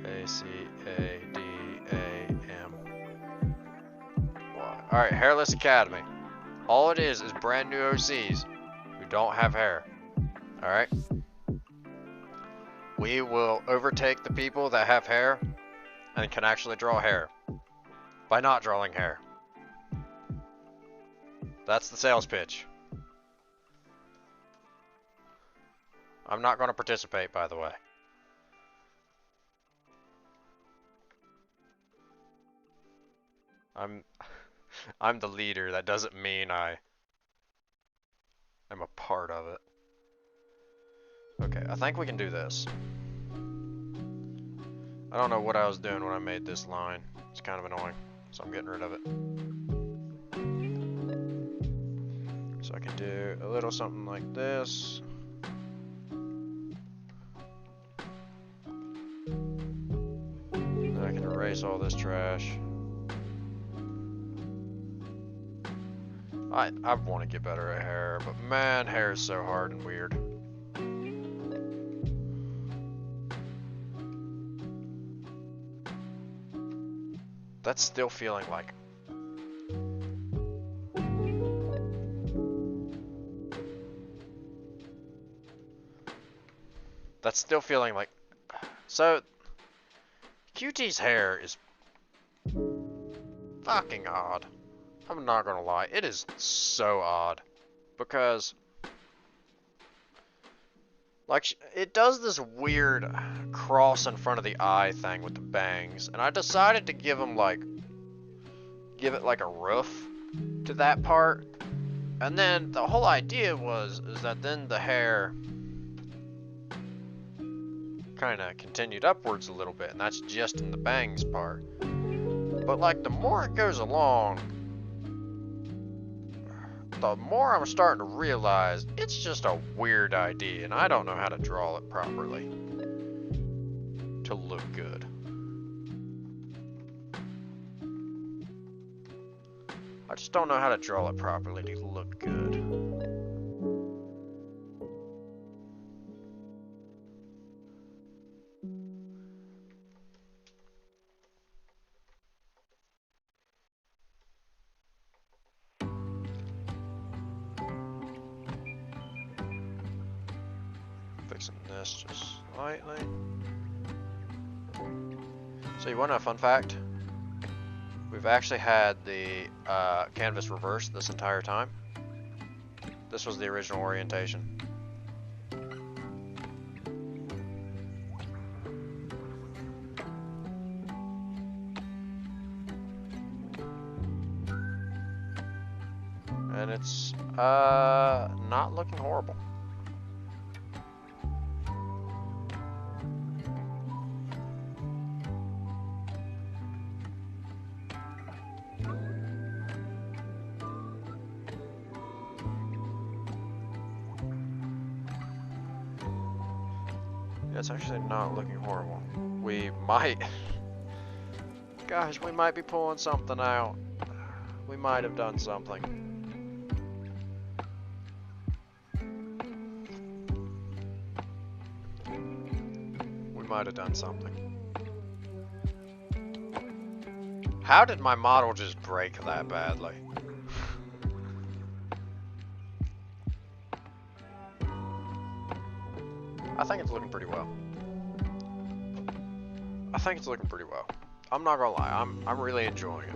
ACADAMY. Alright, Hairless Academy. All it is brand new OCs who don't have hair. Alright? We will overtake the people that have hair and can actually draw hair by not drawing hair. That's the sales pitch. I'm not going to participate, by the way. I'm the leader. That doesn't mean I'm a part of it. Okay, I think we can do this. I don't know what I was doing when I made this line. It's kind of annoying, so I'm getting rid of it. So I can do a little something like this. Then I can erase all this trash. I want to get better at hair, but man, hair is so hard and weird. That's still feeling like... That's still feeling like... So, QT's hair is fucking odd. I'm not gonna lie, it is so odd. Because, like, it does this weird cross in front of the eye thing with the bangs. And I decided to give it like a roof to that part. And then the whole idea is that then the hair kind of continued upwards a little bit, and that's just in the bangs part. But like the more it goes along, the more I'm starting to realize it's just a weird idea, and I don't know how to draw it properly to look good. I just don't know how to draw it properly to look good. Fixing this just slightly. So you want a fun fact? We've actually had the canvas reversed this entire time. This was the original orientation. And it's not looking horrible. It's actually not looking horrible. We might... Gosh, we might be pulling something out. We might have done something. We might have done something. How did my model just break that badly? I think it's looking pretty well. I'm not gonna lie, I'm really enjoying it.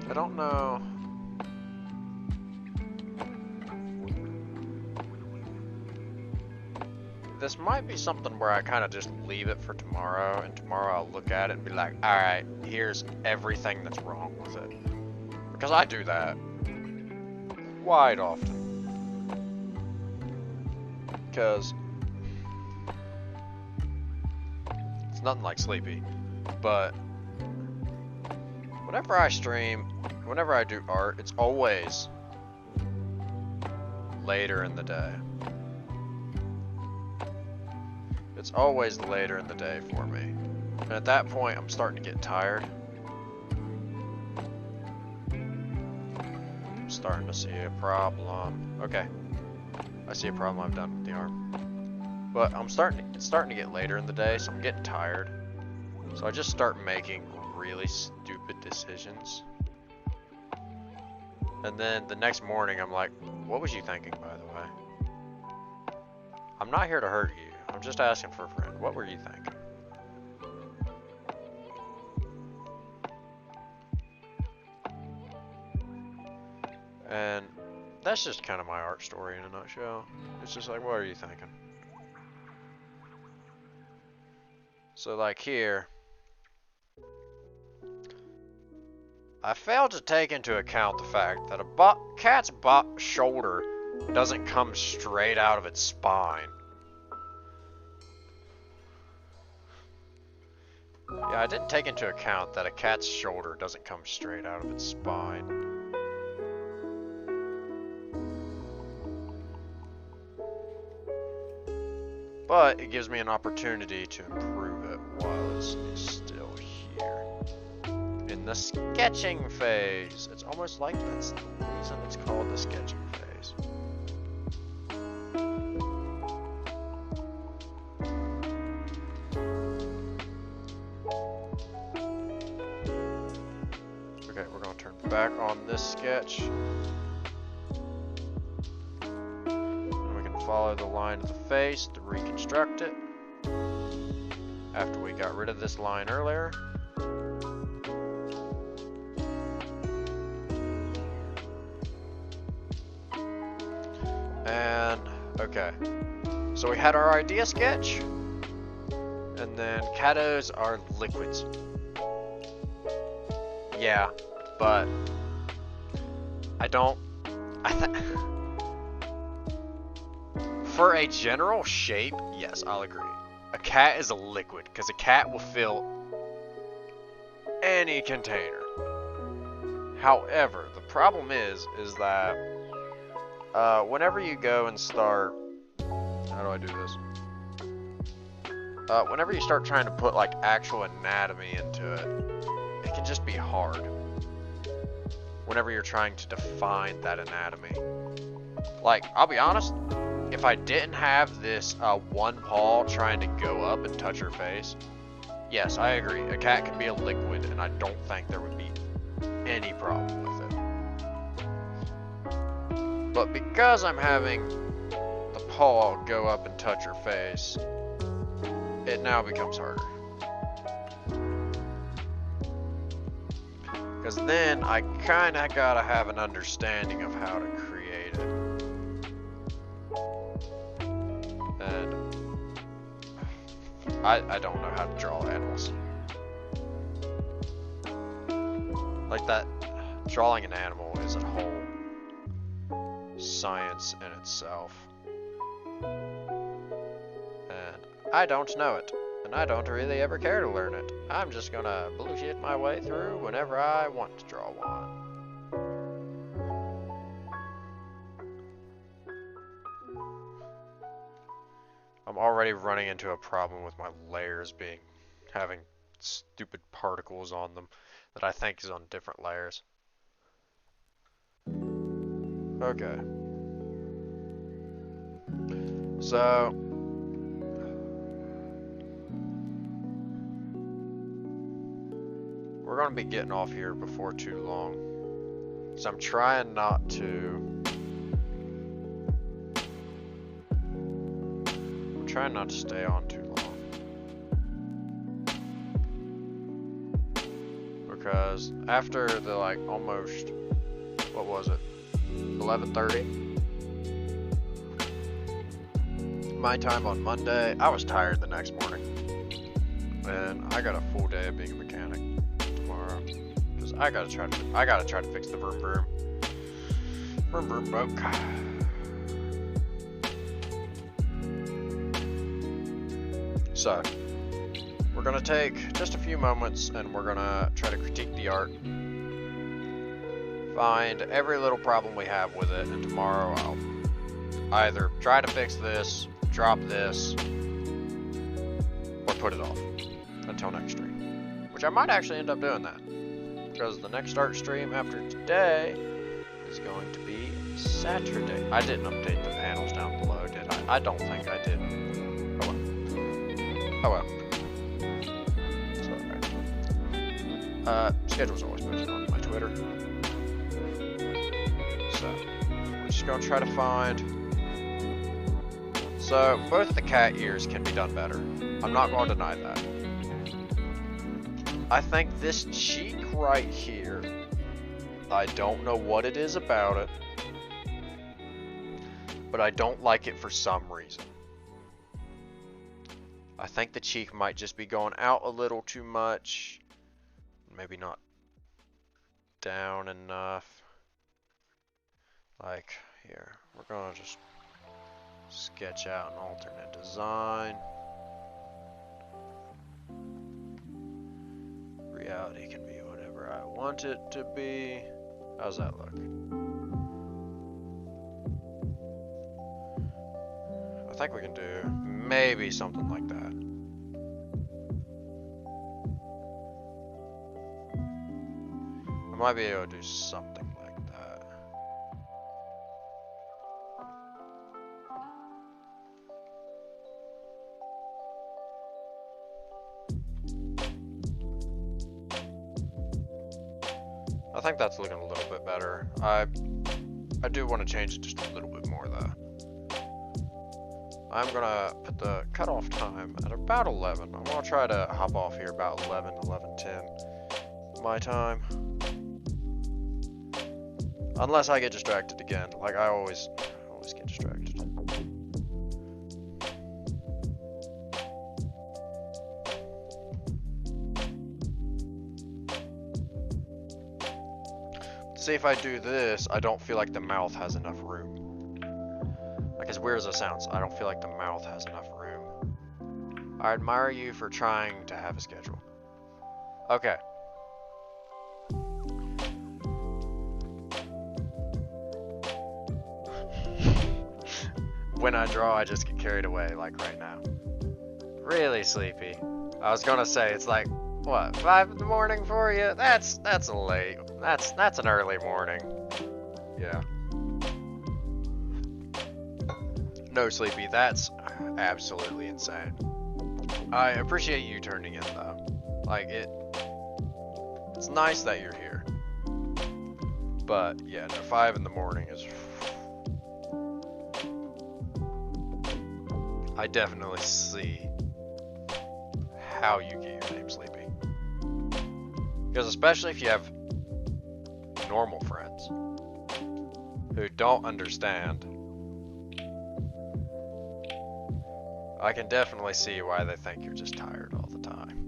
I don't know. This might be something where I kind of just leave it for tomorrow, and tomorrow I'll look at it and be like, alright, here's everything that's wrong with it. Because I do that quite often. Because it's nothing like Sleepy, but whenever I stream, whenever I do art, it's always later in the day. It's always later in the day for me. And at that point, I'm starting to get tired. I'm starting to see a problem. Okay. I see a problem I've done with the arm. But it's starting to get later in the day, so I'm getting tired. So I just start making really stupid decisions. And then the next morning, I'm like, what was you thinking, by the way? I'm not here to hurt you. I'm just asking for a friend. What were you thinking? And that's just kind of my art story in a nutshell. It's just like, what are you thinking? So like here, I failed to take into account the fact that a cat's shoulder doesn't come straight out of its spine. Yeah, I didn't take into account that a cat's shoulder doesn't come straight out of its spine. But it gives me an opportunity to improve it while it's still here. In the sketching phase. It's almost like that's the reason it's called the sketching phase. Back on this sketch, and we can follow the line of the face to reconstruct it after we got rid of this line earlier. And okay, so we had our idea sketch, and then Kados are liquids. Yeah. But for a general shape, yes, I'll agree. A cat is a liquid, because a cat will fill any container. However, the problem is that whenever you go and start, how do I do this? Whenever you start trying to put like actual anatomy into it, it can just be hard. Whenever you're trying to define that anatomy. Like, I'll be honest, if I didn't have this one paw trying to go up and touch her face, yes, I agree, a cat can be a liquid, and I don't think there would be any problem with it. But because I'm having the paw go up and touch her face, it now becomes harder. Because then I kinda gotta have an understanding of how to create it. And I don't know how to draw animals. Like that, drawing an animal is a whole science in itself. And I don't know it. And I don't really ever care to learn it. I'm just gonna bullshit my way through whenever I want to draw one. I'm already running into a problem with my layers having stupid particles on them that I think is on different layers. Okay. So we're gonna be getting off here before too long. So I'm trying not to stay on too long. Because after the like almost, what was it, 11:30 my time on Monday, I was tired the next morning. And I got a full day of being a mechanic tomorrow. Because I gotta try to fix the vroom vroom. Vroom vroom broke. So, we're gonna take just a few moments and we're gonna try to critique the art. Find every little problem we have with it, and tomorrow I'll either try to fix this, drop this, or put it off until next stream. Which I might actually end up doing that. Because the next art stream after today is going to be Saturday. I didn't update the panels down below, did I? I don't think I did. Oh well. It's alright. Schedule's always posted on my Twitter. So, we're just gonna try to find. So, both the cat ears can be done better. I'm not going to deny that. I think this cheek right here, I don't know what it is about it, but I don't like it for some reason. I think the cheek might just be going out a little too much. Maybe not down enough. Like, here, we're gonna just sketch out an alternate design. Reality can be whatever I want it to be. How's that look? I think we can do maybe something like that. I might be able to do something like that. I think that's looking a little bit better. I do want to change it just a little bit more though. I'm gonna put the cutoff time at about 11. I'm gonna try to hop off here about 11:10 my time. Unless I get distracted again, like I always get distracted. See, if I do this, I don't feel like the mouth has enough room. Like, as weird as it sounds, I don't feel like the mouth has enough room. I admire you for trying to have a schedule. Okay. When I draw, I just get carried away, like right now. Really sleepy. I was gonna say, it's like, what, 5 in the morning for you? That's a late. That's an early morning. Yeah. No, Sleepy, that's absolutely insane. I appreciate you turning in though. Like it's nice that you're here. But yeah, no, 5 in the morning is. I definitely see how you get your name Sleepy. Because especially if you have normal friends who don't understand, I can definitely see why they think you're just tired all the time.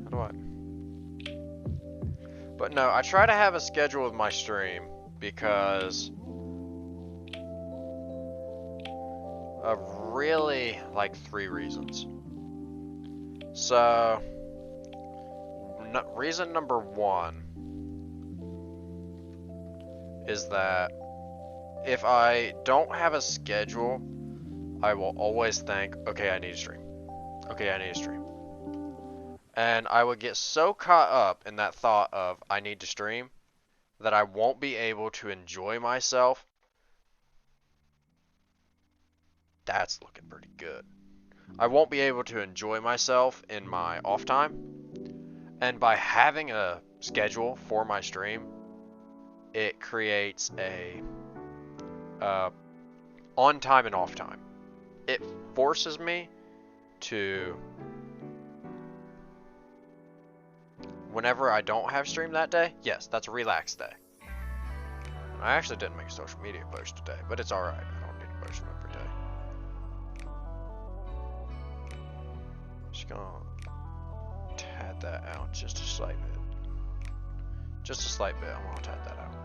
How do I? But no, I try to have a schedule with my stream because of really like 3 reasons. So, reason number 1 is that if I don't have a schedule, I will always think, okay, I need a stream. Okay, I need a stream. And I would get so caught up in that thought of I need to stream that I won't be able to enjoy myself. That's looking pretty good. I won't be able to enjoy myself in my off time. And by having a schedule for my stream, it creates a on time and off time. It forces me to, whenever I don't have stream that day, yes, that's a relaxed day. I actually didn't make a social media post today, but it's alright. I don't need to post them every day. Just gonna tad that out just a slight bit. Just a slight bit, I'm gonna tad that out.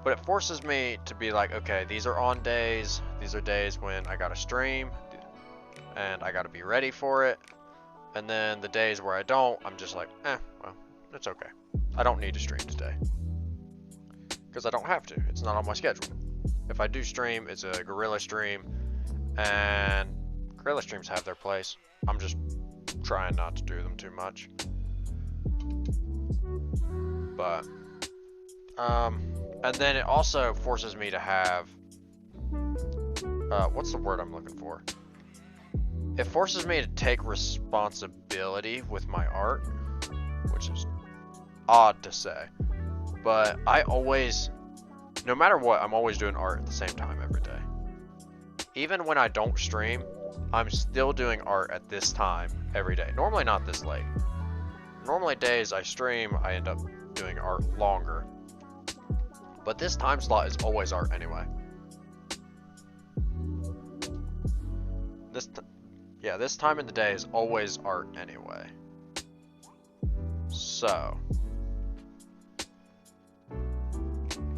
But it forces me to be like, okay, these are on days. These are days when I gotta stream, and I gotta be ready for it. And then the days where I don't, I'm just like, well, it's okay. I don't need to stream today. Because I don't have to. It's not on my schedule. If I do stream, it's a Gorilla stream, and Gorilla streams have their place. I'm just trying not to do them too much. But, and then it also forces me to have, what's the word I'm looking for? It forces me to take responsibility with my art, which is odd to say. But I always, no matter what, I'm always doing art at the same time every day. Even when I don't stream, I'm still doing art at this time every day. Normally not this late. Normally days I stream, I end up doing art longer. But this time slot is always art anyway. This time in the day is always art anyway. So,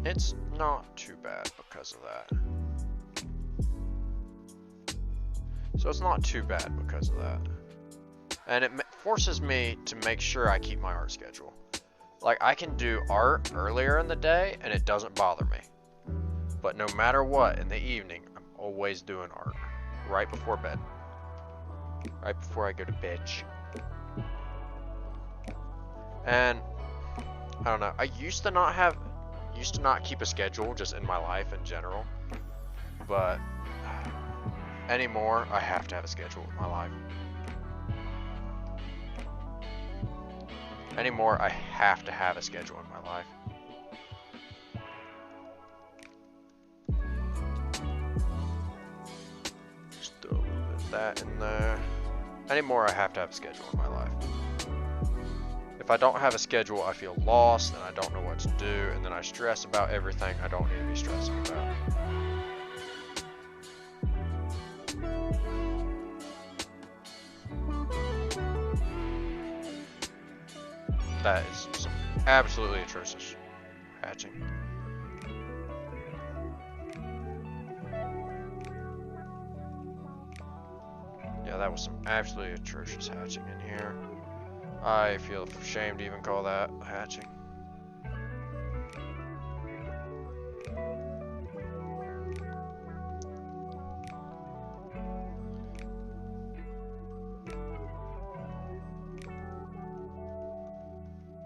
it's not too bad because of that. So it's not too bad because of that. And it forces me to make sure I keep my art schedule. Like, I can do art earlier in the day and it doesn't bother me. But no matter what, in the evening, I'm always doing art. Right before bed. Right before I go to bed. And, I don't know, I used to not keep a schedule just in my life in general. But, anymore, I have to have a schedule in my life. Anymore, I have to have a schedule in my life. Just throw a little bit of that in there. Anymore, I have to have a schedule in my life. If I don't have a schedule, I feel lost and I don't know what to do, and then I stress about everything I don't need to be stressing about. That is some absolutely atrocious hatching. Yeah, that was some absolutely atrocious hatching in here. I feel ashamed to even call that hatching.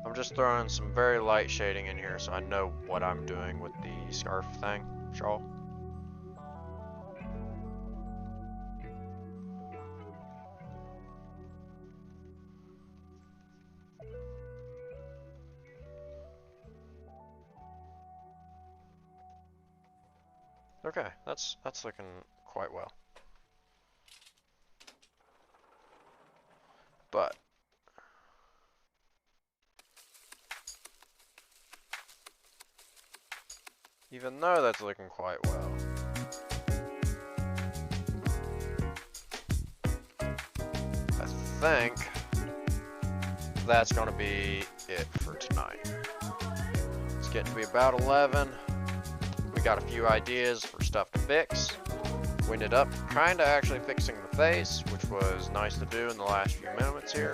I'm just throwing some very light shading in here so I know what I'm doing with the scarf thing, shawl. Okay, that's looking quite well. But even though that's looking quite well, I think that's gonna be it for tonight. It's getting to be about 11. We got a few ideas for stuff to fix. We ended up kinda actually fixing the face, which was nice to do in the last few moments here.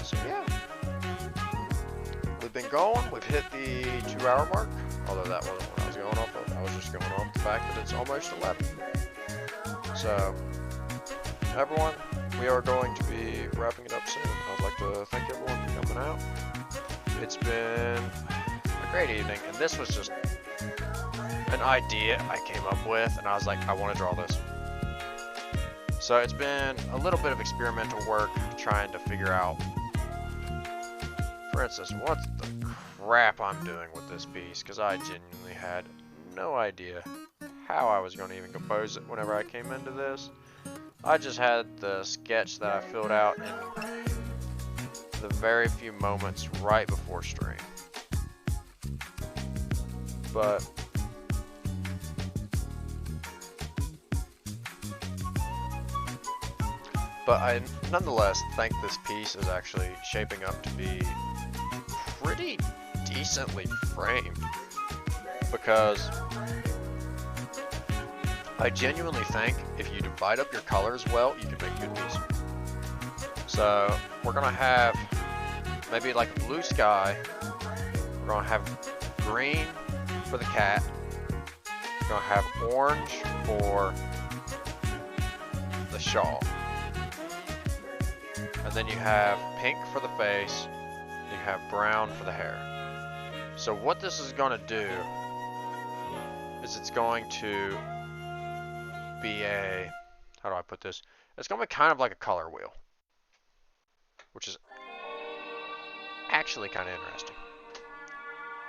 So yeah, we've been going. We've hit the 2-hour mark, although that wasn't what I was going off of. I was just going off the fact that it's almost 11. So everyone, we are going to be wrapping it up soon. I'd like to thank everyone for coming out. It's been a great evening, and this was just an idea I came up with, and I was like, I want to draw this. So it's been a little bit of experimental work trying to figure out, for instance, what the crap I'm doing with this piece, because I genuinely had no idea how I was going to even compose it whenever I came into this. I just had the sketch that I filled out in the very few moments right before stream. But I nonetheless think this piece is actually shaping up to be pretty decently framed, because I genuinely think if you divide up your colors well, you can make good pieces. So we're gonna have maybe like a blue sky, we're gonna have green for the cat, we're gonna have orange for the shawl, and then you have pink for the face, you have brown for the hair. So what this is going to do is it's going to be a, how do I put this? It's going to be kind of like a color wheel, which is actually kind of interesting.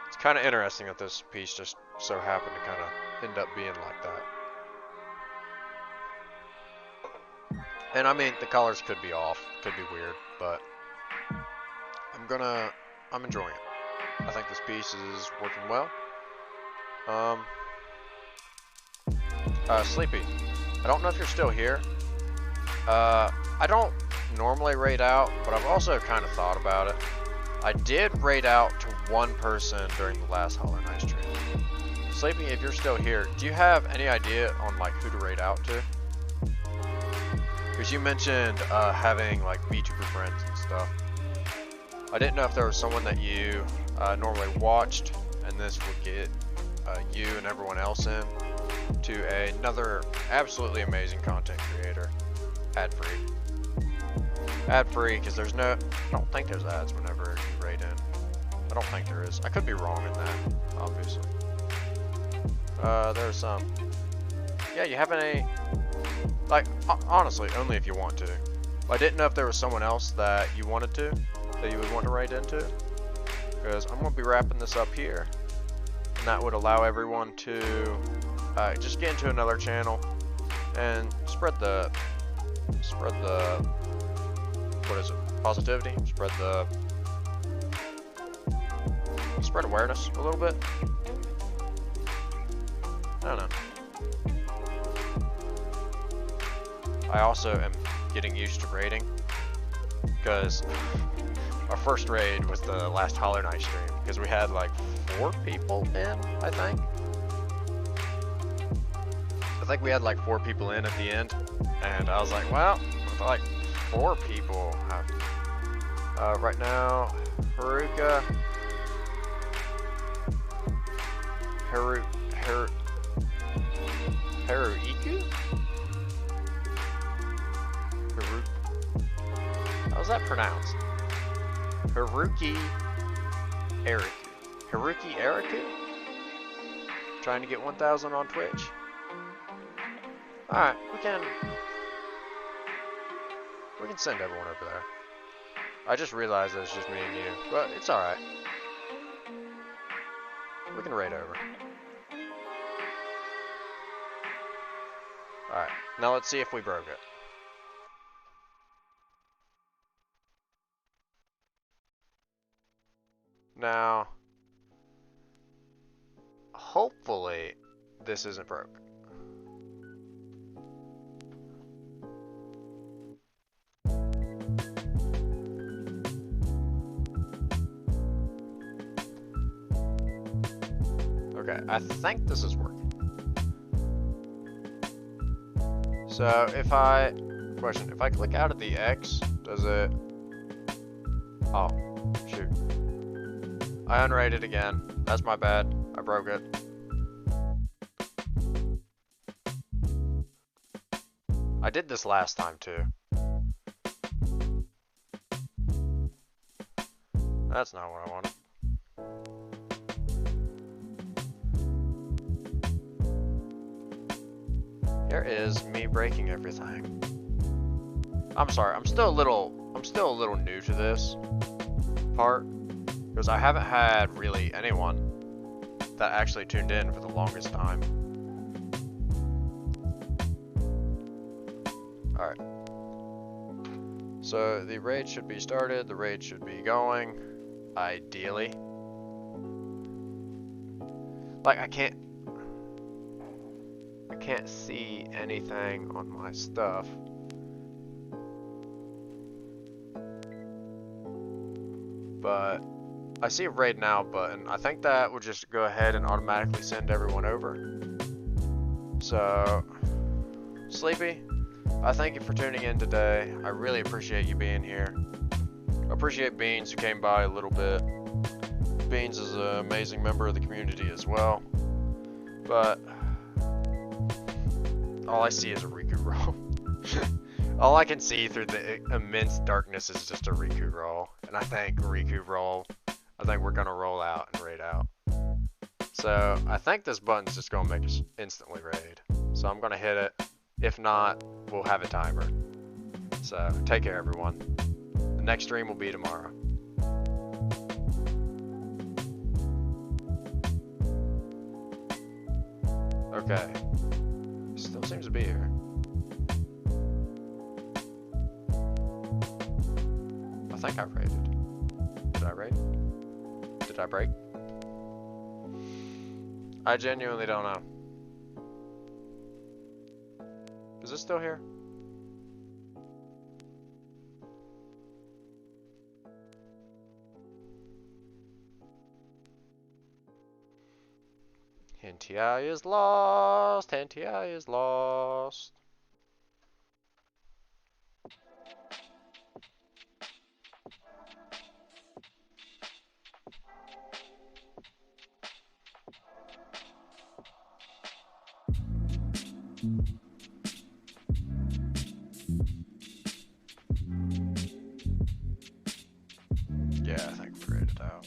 It's kind of interesting that this piece just so happened to kind of end up being like that. And I mean, the colors could be off, could be weird, but I'm enjoying it. I think this piece is working well. Sleepy, I don't know if you're still here. I don't normally raid out, but I've also kind of thought about it. I did raid out to one person during the last Hollow Knight stream. Sleepy, if you're still here, do you have any idea on like who to raid out to? Because you mentioned having like VTuber friends and stuff. I didn't know if there was someone that you normally watched, and this would get you and everyone else in to another absolutely amazing content creator, ad-free. Ad-free, because there's no, I don't think there's ads whenever you raid in. I don't think there is. I could be wrong in that, obviously. There's some. Yeah, you have any, like, honestly, only if you want to. I didn't know if there was someone else that you wanted to, that you would want to raid into, because I'm going to be wrapping this up here, and that would allow everyone to just get into another channel and spread the what is it, positivity, spread awareness a little bit. I don't know. I also am getting used to raiding, because our first raid was the last Hollow Knight stream, because we had like 4 people in, I think. I think we had like 4 people in at the end, and I was like, well, with like 4 people, right now, Haruka, Haruiku? How's that pronounced? Haruki Eriku. Haruki Eriku? Trying to get 1,000 on Twitch. Alright, we can send everyone over there. I just realized that it's just me and you, but it's alright. We can raid over. Alright, now let's see if we broke it. Now, hopefully, this isn't broke. Okay, I think this is working. So if I click out of the X, does it, oh, shoot. I unrated again. That's my bad. I broke it. I did this last time too. That's not what I wanted. Here is me breaking everything. I'm sorry, I'm still a little new to this part because I haven't had really anyone that actually tuned in for the longest time. Alright. So the raid should be started, the raid should be going, ideally. Like I can't see anything on my stuff. But I see a raid now button. I think that will just go ahead and automatically send everyone over. So, Sleepy, I thank you for tuning in today. I really appreciate you being here. I appreciate Beans who came by a little bit. Beans is an amazing member of the community as well. But all I see is a Riku roll. All I can see through the immense darkness is just a Riku roll. And I think Riku roll, I think we're gonna roll out and raid out. So I think this button's just gonna make us instantly raid. So I'm gonna hit it. If not, we'll have a timer. So take care everyone. The next stream will be tomorrow. Okay. Still seems to be here. I think I raided. Did I raid? Did I break? I genuinely don't know. Is it still here? NTI is lost. NTI is lost. Yeah, I think we rated out.